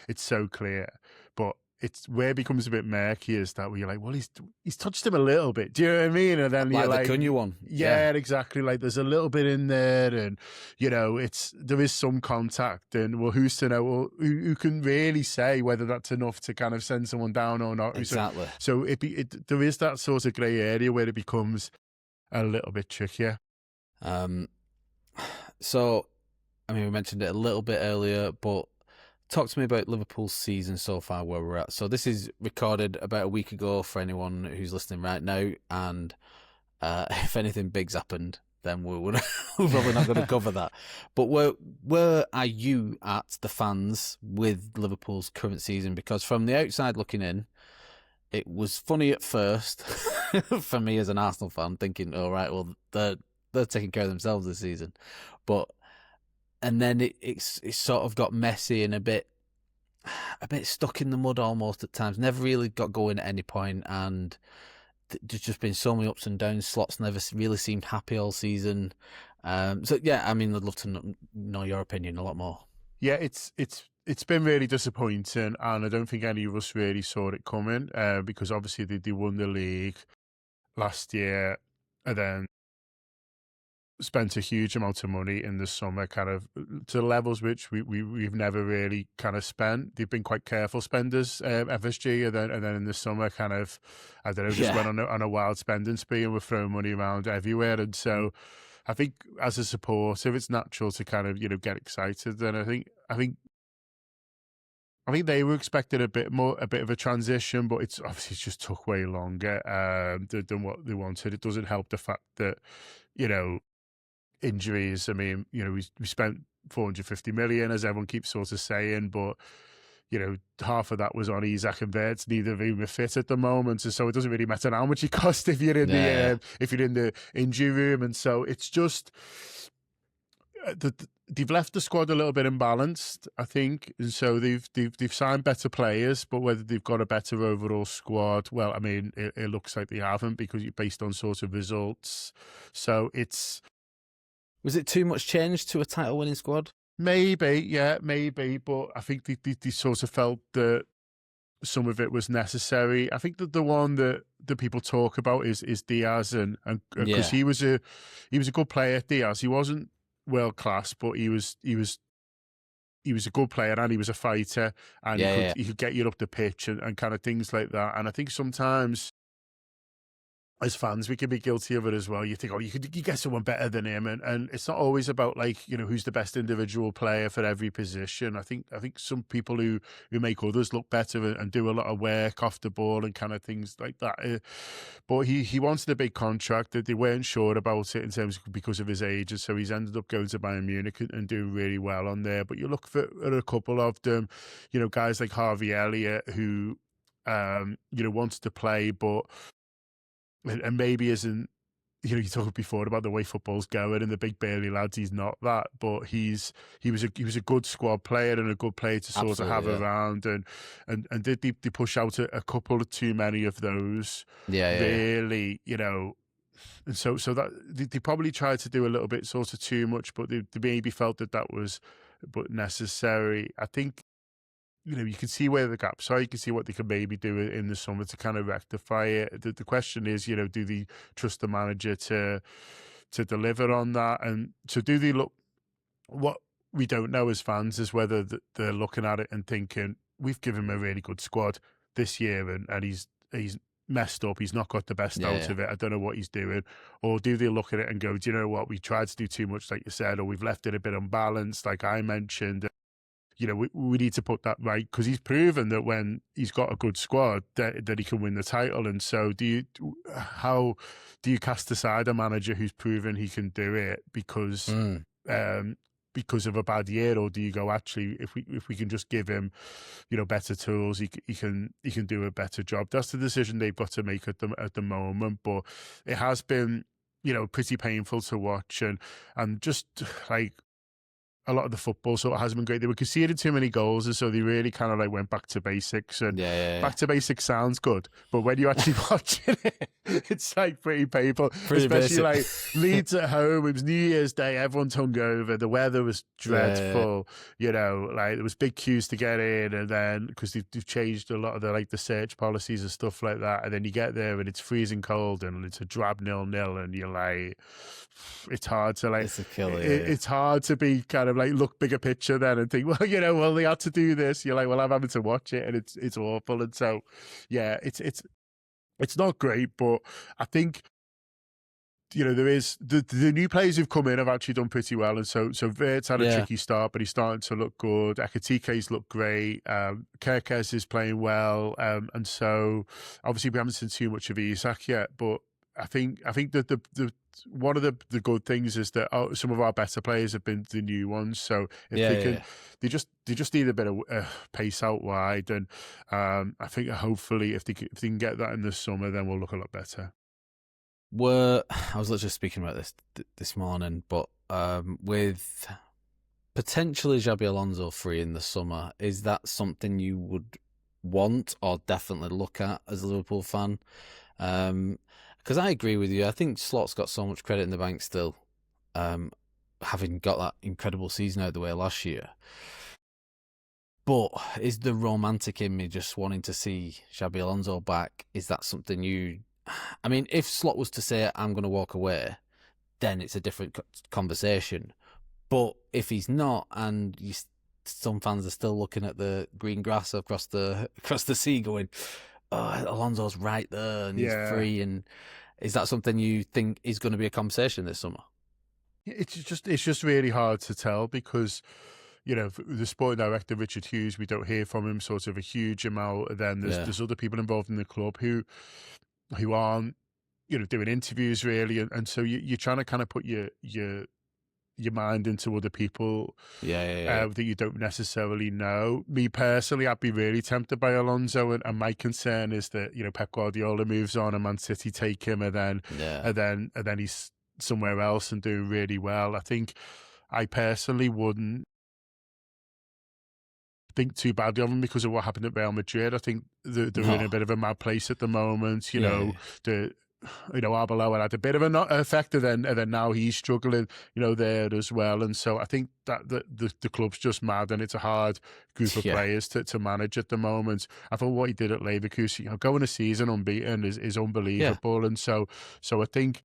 it's so clear. But it's where it becomes a bit murky is that where you're like, well, he's touched him a little bit. Do you know what I mean? And then you're like, the Cunha one. Yeah, exactly. Like there's a little bit in there, and there is some contact. And well, who's to know? Well, who can really say whether that's enough to kind of send someone down or not? Exactly. So there is that sort of grey area where it becomes a little bit trickier. So, I mean, we mentioned it a little bit earlier, but talk to me about Liverpool's season so far, where we're at. So this is recorded about a week ago for anyone who's listening right now, and if anything big's happened, then we're probably not going to cover that. But where are you at, the fans, with Liverpool's current season? Because from the outside looking in, it was funny at first for me as an Arsenal fan, thinking, "All right, well they're taking care of themselves this season," and then it's sort of got messy and a bit stuck in the mud almost at times. Never really got going at any point, and there's just been so many ups and downs. Slot's never really seemed happy all season. So yeah, I mean, I'd love to know your opinion a lot more. Yeah, it's been really disappointing, and I don't think any of us really saw it coming, because obviously they won the league last year and then spent a huge amount of money in the summer, kind of to levels which we've never really kind of spent. They've been quite careful spenders, FSG, and then in the summer, kind of, I don't know, just went on a wild spending spree and were throwing money around everywhere. And so I think as a supporter, it's natural to kind of get excited. And I think I think they were expecting a bit of a transition, but it's obviously just took way longer than what they wanted. It doesn't help the fact that, injuries. I mean, we spent 450 million, as everyone keeps sort of saying, but half of that was on Isaac and Verts. Neither of them are fit at the moment, and so it doesn't really matter how much it costs if you're in the injury room. And so it's just they've left the squad a little bit imbalanced, I think, and so they've signed better players, but whether they've got a better overall squad, well, I mean, it looks like they haven't, because you're based on sort of results. So was it too much change to a title-winning squad? Maybe, but I think they sort of felt that some of it was necessary. I think that the one that people talk about is Diaz, and because he was a good player, Diaz. He wasn't world class, but he was a good player, and he was a fighter, and he could get you up the pitch and kind of things like that. And I think sometimes, as fans, we can be guilty of it as well. You think, you get someone better than him, and it's not always about who's the best individual player for every position. I think some people who make others look better and do a lot of work off the ball and kind of things like that. But he wanted a big contract that they weren't sure about it in terms of, because of his age, and so he's ended up going to Bayern Munich and doing really well on there. But you look at a couple of them, guys like Harvey Elliott, who wants to play, but and maybe isn't, you talked before about the way football's going and the big burly lads. He's not that, but he was a good squad player and a good player to sort of have around. And did they push out a couple of too many of those? Really, And so that they probably tried to do a little bit sort of too much, but they maybe felt that was necessary. I think. You can see where the gaps are. You can see what they could maybe do in the summer to kind of rectify it. The question is, do they trust the manager to deliver on that? And so do they look? What we don't know as fans is whether they're looking at it and thinking, we've given him a really good squad this year, and he's messed up. He's not got the best out of it. I don't know what he's doing. Or do they look at it and go, do you know what? We tried to do too much, like you said, or we've left it a bit unbalanced, like I mentioned. We need to put that right, because he's proven that when he's got a good squad that he can win the title. And so how do you cast aside a manager who's proven he can do it because of a bad year, or do you go, actually, if we can just give him better tools, he can do a better job? That's the decision they've got to make at the moment. But it has been pretty painful to watch, and just like a lot of the football sort of hasn't been great. They were conceding too many goals, and so they really kind of went back to basics. And back to basics sounds good, but when you actually watch it, it's pretty painful. Especially basic. Leeds at home. It was New Year's Day. Everyone's hungover. The weather was dreadful. There was big queues to get in, and then because they've changed a lot of the search policies and stuff like that, and then you get there and it's freezing cold and it's a drab 0-0, and you're it's hard to it's a killer. It's hard to be kind of look bigger picture then and think, well, they had to do this. You're well, I'm having to watch it, and it's awful. And so, it's not great, but I think there is the new players who've come in have actually done pretty well. And so Vert's had a tricky start, but he's starting to look good. Ekitike's looked great. Kerkez is playing well, and so obviously we haven't seen too much of Isak yet, but I think that the one of the good things is that some of our better players have been the new ones. So if they just need a bit of pace out wide, and I think hopefully if they can get that in the summer, then we'll look a lot better. I was literally speaking about this morning, but with potentially Xabi Alonso free in the summer, is that something you would want or definitely look at as a Liverpool fan? Because I agree with you. I think Slot's got so much credit in the bank still, having got that incredible season out of the way last year. But is the romantic in me just wanting to see Xabi Alonso back? Is that something you... I mean, if Slot was to say, I'm going to walk away, then it's a different conversation. But if he's not, and some fans are still looking at the green grass across the sea going, oh, Alonso's right there and he's free, and is that something you think is going to be a conversation this summer? It's just really hard to tell, because the sporting director, Richard Hughes, we don't hear from him sort of a huge amount. And then there's other people involved in the club who aren't, doing interviews really. And so you're trying to kind of put your mind into other people that you don't necessarily know. Me personally, I'd be really tempted by Alonso, and my concern is that Pep Guardiola moves on and Man City take him, and then he's somewhere else and doing really well. I think I personally wouldn't think too badly of him because of what happened at Real Madrid. I think they're in a bit of a mad place at the moment. Arbeloa had a bit of an effect, and then now he's struggling, there as well. And so I think that the club's just mad, and it's a hard group of players to manage at the moment. I thought what he did at Leverkusen, going a season unbeaten is unbelievable. And so I think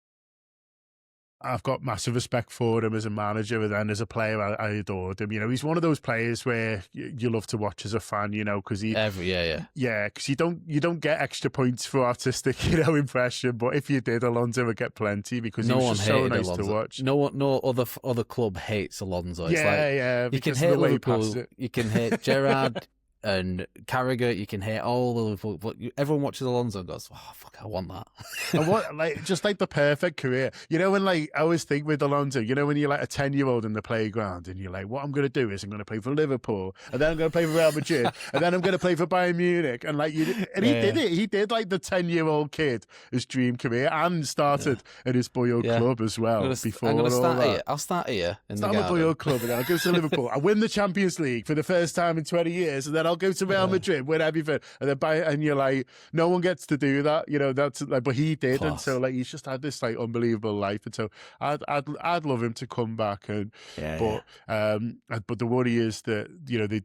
I've got massive respect for him as a manager, and then as a player, I adored him. He's one of those players where you love to watch as a fan, because because you don't get extra points for artistic, impression. But if you did, Alonso would get plenty because he was just so nice to watch. No other club hates Alonso. It's you can hate Liverpool, you can hate Gerrard and Carragher, you can hate all the Liverpool, but everyone watches Alonso and goes, "Oh fuck, I want that." And just like the perfect career, when I always think with Alonso, when you're like a 10-year-old in the playground and you're like, what I'm going to do is I'm going to play for Liverpool, and then I'm going to play for Real Madrid, and then I'm going to play for Bayern Munich, and he did it. He did like the 10-year-old kid, his dream career, and started at his boyhood club as well. I'll start here in the my boyhood club, and then I'll go to Liverpool. I win the Champions League for the first time in 20 years, and then I'll go to Real Madrid, win everything, and then and you're like, no one gets to do that, that's like, but he did. Class. And so he's just had this unbelievable life, and so I'd love him to come back, but the worry is that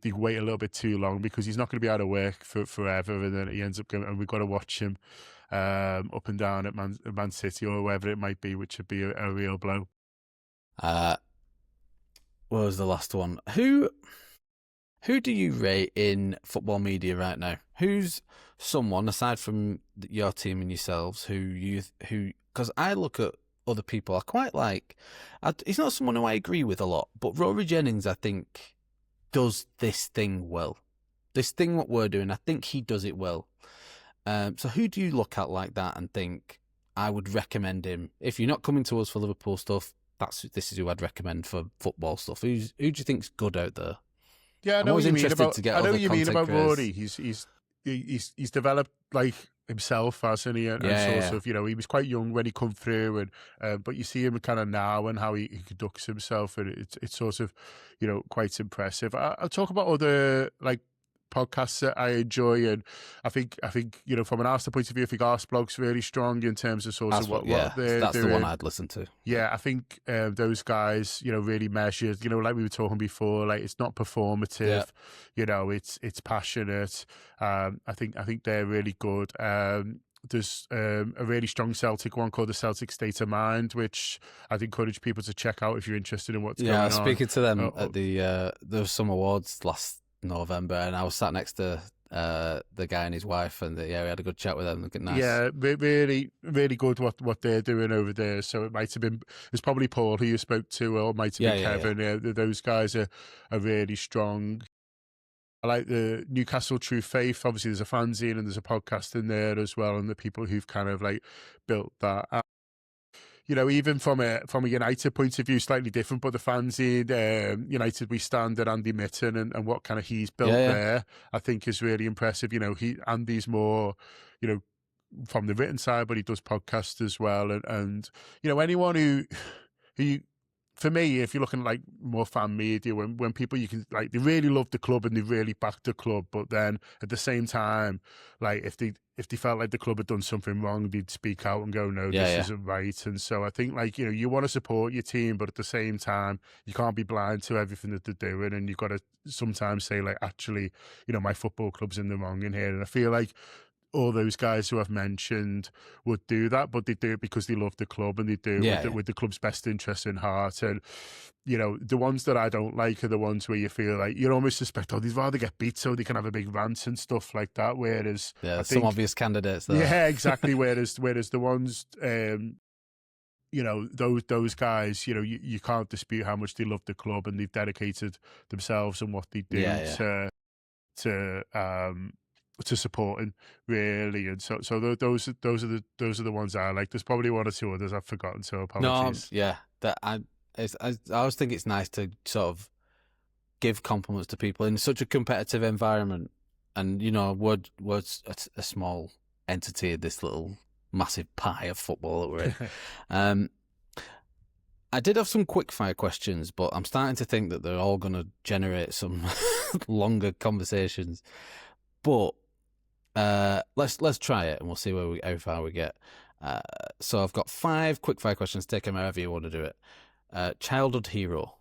they wait a little bit too long because he's not going to be out of work for forever, and then he ends up going, and we've got to watch him up and down at Man City or wherever it might be, which would be a real blow. What was the last one? Who do you rate in football media right now? Who's someone, aside from your team and yourselves, who because I look at other people, I quite like, he's not someone who I agree with a lot, but Rory Jennings, I think, does this thing well. This thing what we're doing, I think he does it well. So who do you look at like that and think, I would recommend him? If you're not coming to us for Liverpool stuff, this is who I'd recommend for football stuff. Who do you think's good out there? Yeah, I know what you mean about Rory. He's developed like himself, hasn't he? And sort of, he was quite young when he come through, and but you see him kind of now and how he conducts himself, and it's sort of, quite impressive. I'll talk about other podcasts that I enjoy, and I think from an Arsenal point of view, I think Arseblog's really strong in terms of sort of what they're doing. That's the one I'd listen to. Yeah, I think those guys, really measured. Like we were talking before, it's not performative. It's passionate. I think they're really good. There's a really strong Celtic one called the Celtic State of Mind, which I'd encourage people to check out if you're interested in what's going on. Yeah, speaking to them at there was some awards last November, and I was sat next to the guy and his wife, and we had a good chat with them. Nice. Yeah, really, really good what they're doing over there. So it might have been, it's probably Paul who you spoke to, or it might have been Kevin. Yeah, those guys are really strong. I like the Newcastle True Faith. Obviously, there's a fanzine and there's a podcast in there as well, and the people who've kind of built that. Even from a United point of view, slightly different, but the fanzine, United We Stand, and Andy Mitten and what kind of he's built there, I think is really impressive. Andy's more, from the written side, but he does podcasts as well. And anyone who for me, if you're looking at more fan media, when people, you can they really love the club and they really back the club, but then at the same time, if they felt like the club had done something wrong, they'd speak out and go, no, this isn't right. And so I think you want to support your team, but at the same time, you can't be blind to everything that they're doing, and you've got to sometimes say actually, my football club's in the wrong in here. And I feel like all those guys who I've mentioned would do that, but they do it because they love the club, and they do it with the club's best interest in heart. And the ones that I don't like are the ones where you feel you almost suspect, they'd rather get beat so they can have a big rant and stuff like that. Whereas some obvious candidates there. Yeah, exactly. whereas the ones those guys, you can't dispute how much they love the club and they've dedicated themselves and what they do Yeah. to supporting, really. And those are the ones I like. There's probably one or two others I've forgotten, so No, apologies. yeah. I always think it's nice to sort of give compliments to people in such a competitive environment. And, we're a small entity of this little massive pie of football that we're in. I did have some quickfire questions, but I'm starting to think that they're all going to generate some longer conversations. But let's try it, and we'll see how far we get. So I've got 5 quickfire questions. Take them however you want to do it. Childhood hero.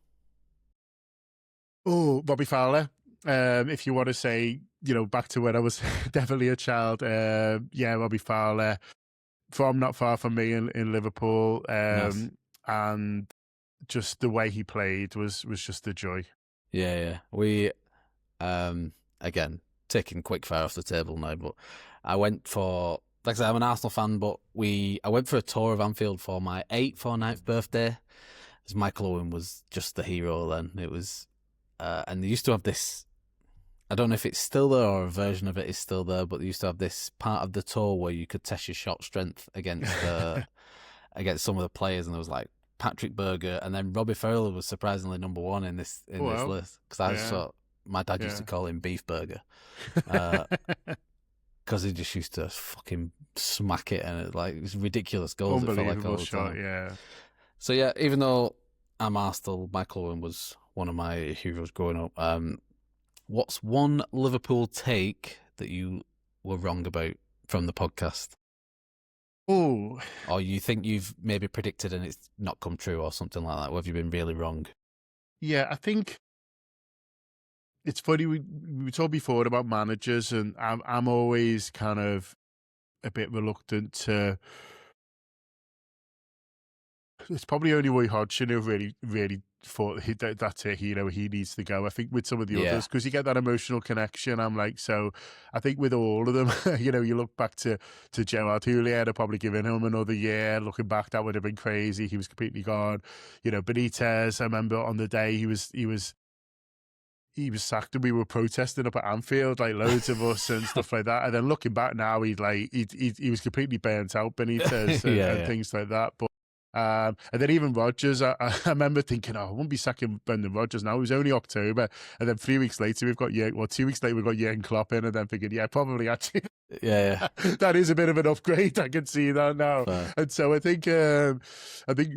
Oh, Robbie Fowler. If you want to say, back to when I was definitely a child, Robbie Fowler, from not far from me in Liverpool, Nice. and just the way he played was just a joy. Yeah. We, again, taking quickfire off the table now, but I went for, like I said, I'm an Arsenal fan, but I went for a tour of Anfield for my 8th or 9th birthday, as Michael Owen was just the hero then. It was, and they used to have this, I don't know if it's still there or a version of it is still there, but they used to have this part of the tour where you could test your shot strength against against some of the players, and there was like Patrick Berger, and then Robbie Fowler was surprisingly number 1 in this list, because my dad used to call him Beef Burger, because he just used to fucking smack it, and it was ridiculous goals. It felt like all the time. Yeah. So yeah, even though I'm Arsenal, Michael Owen was one of my heroes growing up. What's one Liverpool take that you were wrong about from the podcast? Oh, Or you think you've maybe predicted and it's not come true or something like that? Or have you been really wrong? yeah, I think it's funny. We talked before about managers, and I'm always kind of a bit reluctant to. It's probably only Roy Hodgson who really thought that's it. He needs to go. I think with some of the others, because you get that emotional connection. I'm like, so I think with all of them, you look back to Gerard Houllier, I'd probably given him another year. Looking back, that would have been crazy. He was completely gone. Benitez, I remember on the day he was sacked and we were protesting up at Anfield, like loads of us and stuff like that. And then looking back now, he was completely burnt out, Benitez, and things like that. But and then even Rodgers, I remember thinking, I won't be sacking Brendan Rodgers now. It was only October, and then 3 weeks later 2 weeks later we've got Jurgen Klopp in, and then thinking, yeah, probably actually, that is a bit of an upgrade. I can see that now. Fair. And so I think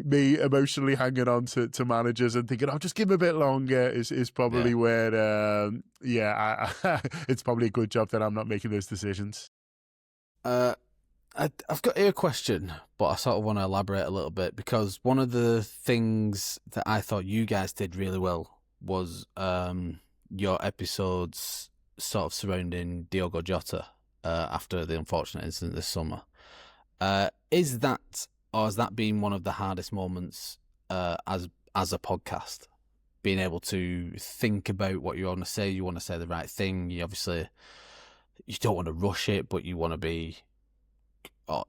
me emotionally hanging on to managers and thinking, I'll just give him a bit longer is probably where it's probably a good job that I'm not making those decisions. I've got here a question, but I sort of want to elaborate a little bit, because one of the things that I thought you guys did really well was your episodes sort of surrounding Diogo Jota after the unfortunate incident this summer. Has that been one of the hardest moments as a podcast? Being able to think about what you want to say the right thing. You don't want to rush it, but you want to be.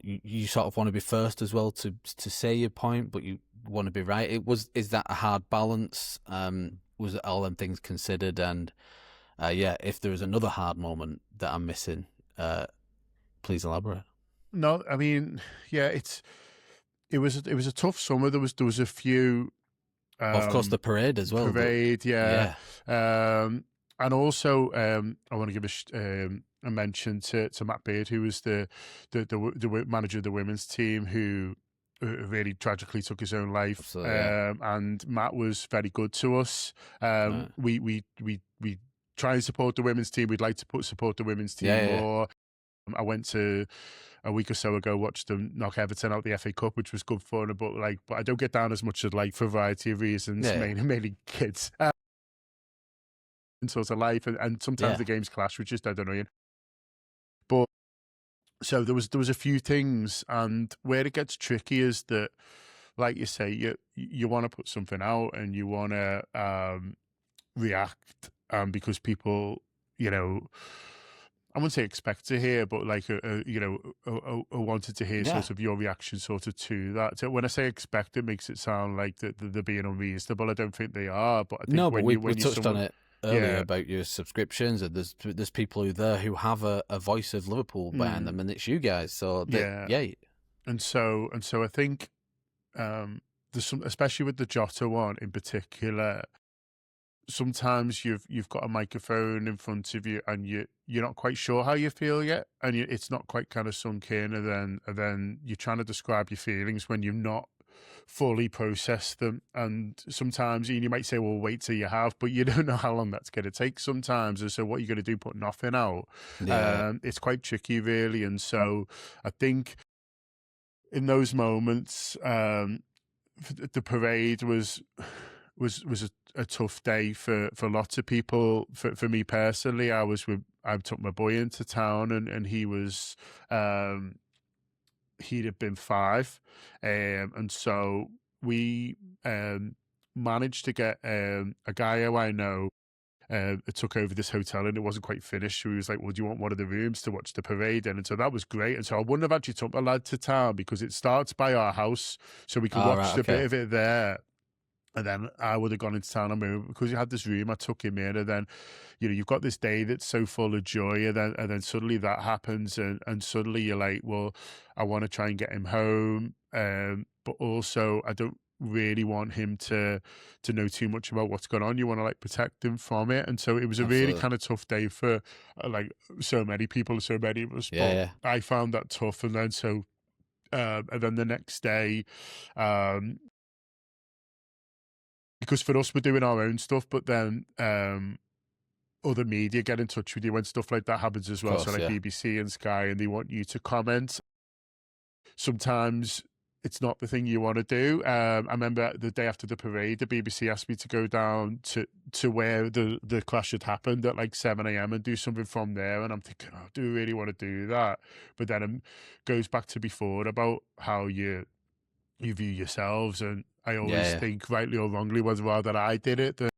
You sort of want to be first as well to say your point, but you want to be right. Is that a hard balance? Was it all them things considered? And if there is another hard moment that I'm missing, please elaborate. No, I mean, it was a tough summer. There was a few. Of course, the parade as well. Yeah. And also, I want to give a mention to Matt Beard, who was the manager of the women's team, who really tragically took his own life. And Matt was very good to us. Right. We try and support the women's team. We'd like to support the women's team more. I went to a week or so ago, watched them knock Everton out the FA Cup, which was good fun. But I don't get down as much as for a variety of reasons, mainly kids. And sort of life, and sometimes the games clash, which is dead annoying. But so there was a few things, and where it gets tricky is that, like you say, you want to put something out and you want to react, because people, I wouldn't say expect to hear, but like, I wanted to hear Yeah. sort of your reaction sort of to that. So when I say expect, it makes it sound like that they're being unreasonable. I don't think they are, but I think No, but we when you touched on someone, it earlier yeah, about your subscriptions, and there's people who have a voice of Liverpool behind them, and it's you guys. So that, yeah, yeah, and so I think there's some, especially with the Jota one in particular. Sometimes you've got a microphone in front of you and you're not quite sure how you feel yet, and it's not quite kind of sunk in, and then you're trying to describe your feelings when you've not fully processed them. And sometimes you might say, well, wait till you have, but you don't know how long that's going to take sometimes. And so what you're going to do, put nothing out, yeah, it's quite tricky really. And so I think in those moments, the parade was a tough day for lots of people. For me personally, I took my boy into town, and he was he'd have been 5, and so we managed to get a guy who I know. Took over this hotel and it wasn't quite finished. So he was like, well, do you want one of the rooms to watch the parade in? And so that was great. And so I wouldn't have actually took my lad to town because it starts by our house. So we could all watch right, a bit okay, of it there. And then I would have gone into town. I mean, because he had this room, I took him in, and then, you've got this day that's so full of joy, and then suddenly that happens, and suddenly you're like, well, I want to try and get him home, but also I don't really want him to know too much about what's going on. You want to like protect him from it, and so it was a really absolutely, kind of tough day for like so many people, so many of us. yeah, But yeah, I found that tough, and then and then the next day, um, because for us we're doing our own stuff, but then other media get in touch with you when stuff like that happens as of well. So course, like yeah, BBC and Sky, and they want you to comment. Sometimes it's not the thing you want to do. I remember the day after the parade, the BBC asked me to go down to where the clash had happened at like 7 a.m. and do something from there. And I'm thinking, oh, do we really want to do that? But then it goes back to before about how you view yourselves, and I yeah, always yeah, think, rightly or wrongly, was rather I did it than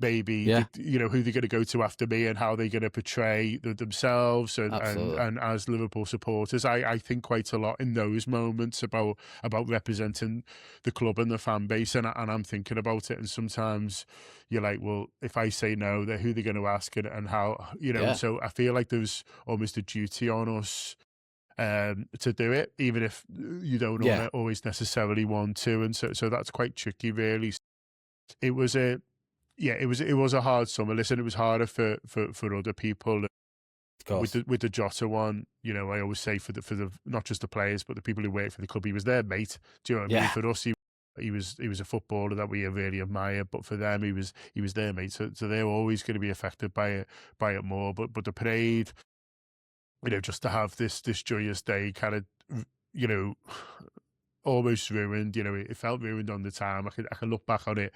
maybe yeah, who they're going to go to after me and how they're going to portray themselves, and absolutely, and as Liverpool supporters, I think quite a lot in those moments about representing the club and the fan base, and I'm thinking about it, and sometimes you're like, well, if I say no, then who they're going to ask, and how, yeah, so I feel like there's almost a duty on us to do it, even if you don't yeah, always necessarily want to, and so that's quite tricky, really. It was a it was a hard summer. Listen, it was harder for other people of with course, the Jota one. I always say for the not just the players but the people who work for the club, he was their mate. Do you know what I mean? yeah, For us, he was a footballer that we really admire, but for them, he was their mate. So they're always going to be affected by it more. But the parade, just to have this joyous day kind of, you know, almost ruined. It felt ruined on the time. I can look back on it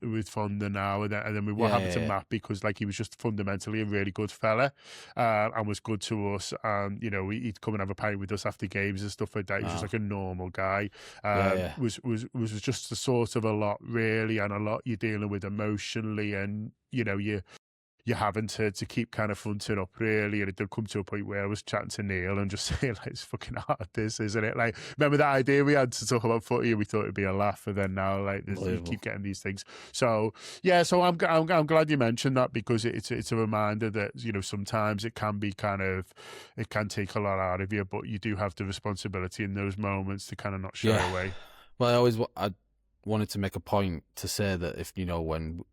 with fonder now, and then with what yeah, happened yeah, to yeah, Matt, because like he was just fundamentally a really good fella, and was good to us. And he'd come and have a pint with us after games and stuff like that. He was just wow, like a normal guy. yeah, yeah, Was just a sort of a lot really, and a lot you're dealing with emotionally, and you're having to keep kind of fronting up really. And it did come to a point where I was chatting to Neil and just saying, like, it's fucking hard, this, isn't it? Like, remember that idea we had to talk about footy, and we thought it'd be a laugh, and then now, like, you unbelievable, keep getting these things. So yeah, so I'm glad you mentioned that, because it's a reminder that sometimes it can be it can take a lot out of you, but you do have the responsibility in those moments to kind of not shy yeah. away. Well, I wanted to make a point to say that if when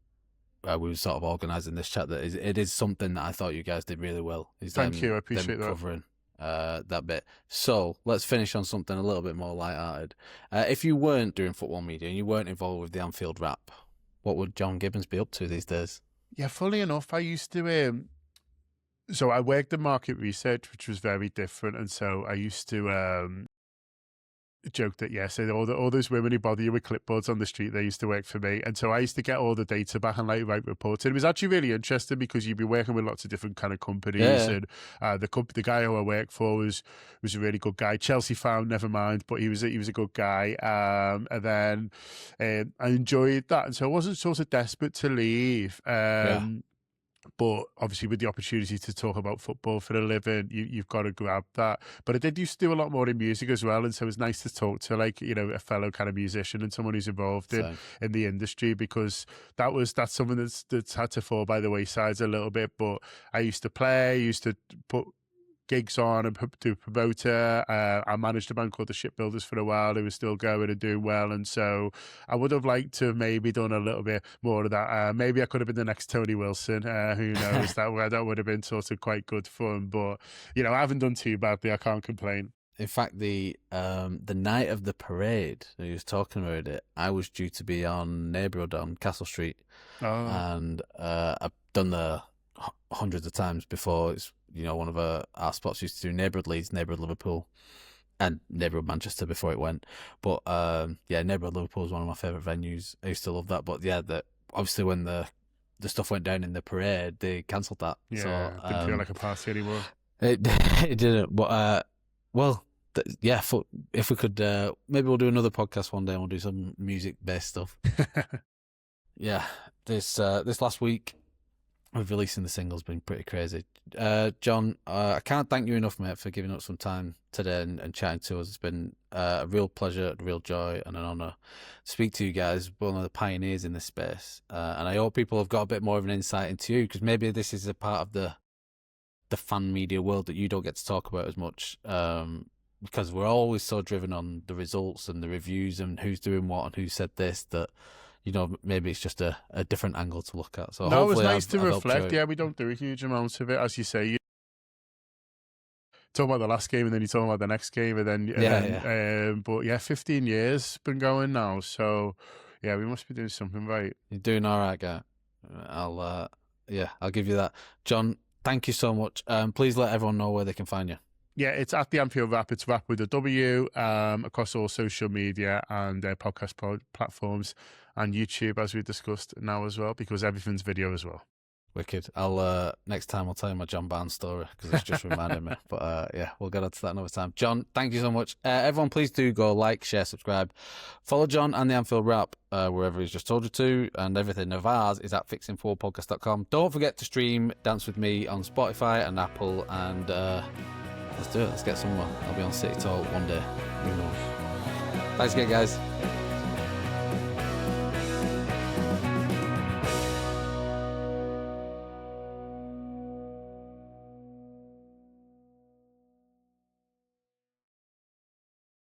we were sort of organising this chat, that it is something that I thought you guys did really well. Is Thank you, I them appreciate that. covering that bit. So let's finish on something a little bit more light-hearted. If you weren't doing football media and you weren't involved with the Anfield Rap, what would John Gibbons be up to these days? Yeah, fully enough, I used to so I worked in market research, which was very different, and so I used to joke that, yes, all those women who bother you with clipboards on the street, they used to work for me, and so I used to get all the data back and like write reports. And it was actually really interesting because you'd be working with lots of different kind of companies, Yeah, and the guy who I worked for was a really good guy. Chelsea fan, never mind, but he was a good guy. And then I enjoyed that, and so I wasn't sort of desperate to leave. yeah, But obviously, with the opportunity to talk about football for a living, you've got to grab that. But I did used to do a lot more in music as well, and so it was nice to talk to, like, a fellow kind of musician and someone who's involved in the industry, because that's something that's had to fall by the wayside a little bit. But I used to play, I used to put gigs on and do promoter. I managed a band called the Shipbuilders for a while. They were still going and doing well, and so I would have liked to have maybe done a little bit more of that. Maybe I could have been the next Tony Wilson. Who knows? that would have been sort of quite good fun. But I haven't done too badly. I can't complain. In fact, the night of the parade, he was talking about it, I was due to be on Neighbourhood on Castle Street, and I've done the hundreds of times before. It's one of our spots used to do Neighbourhood Leeds, Neighbourhood Liverpool, and Neighbourhood Manchester before it went. But Neighbourhood Liverpool is one of my favourite venues. I used to love that. But obviously when the stuff went down in the parade, they cancelled that. Yeah, so, didn't feel like a party anymore. It didn't. But if we could, maybe we'll do another podcast one day and we'll do some music-based stuff. Yeah, this last week with releasing the single's been pretty crazy. John, I can't thank you enough, mate, for giving up some time today and chatting to us. It's been a real pleasure, a real joy, and an honour to speak to you guys, one of the pioneers in this space. And I hope people have got a bit more of an insight into you, because maybe this is a part of the fan media world that you don't get to talk about as much, because we're always so driven on the results and the reviews and who's doing what and who said this, that maybe it's just a different angle to look at. So no, it was nice to reflect. Yeah, we don't do a huge amount of it, as you say. You talk about the last game, and then you talk about the next game, and then but 15 years been going now, so yeah, we must be doing something right. You're doing all right, guy. I'll give you that, John. Thank you so much. Please let everyone know where they can find you. Yeah, it's at the Anfield Wrap. It's Wrap with a W, across all social media and podcast platforms, and YouTube, as we discussed now as well, because everything's video as well. Wicked. I'll next time I'll tell you my John Barnes story, because it's just reminded me. But we'll get on to that another time. John, thank you so much. Everyone, please do go like, share, subscribe, follow John and the Anfield Wrap wherever he's just told you to, and everything of ours is at fixingforwardpodcast.com. Don't forget to stream Dance With Me on Spotify and Apple, and let's do it. Let's get somewhere. I'll be on City Talk one day. Who knows? Thanks again, guys.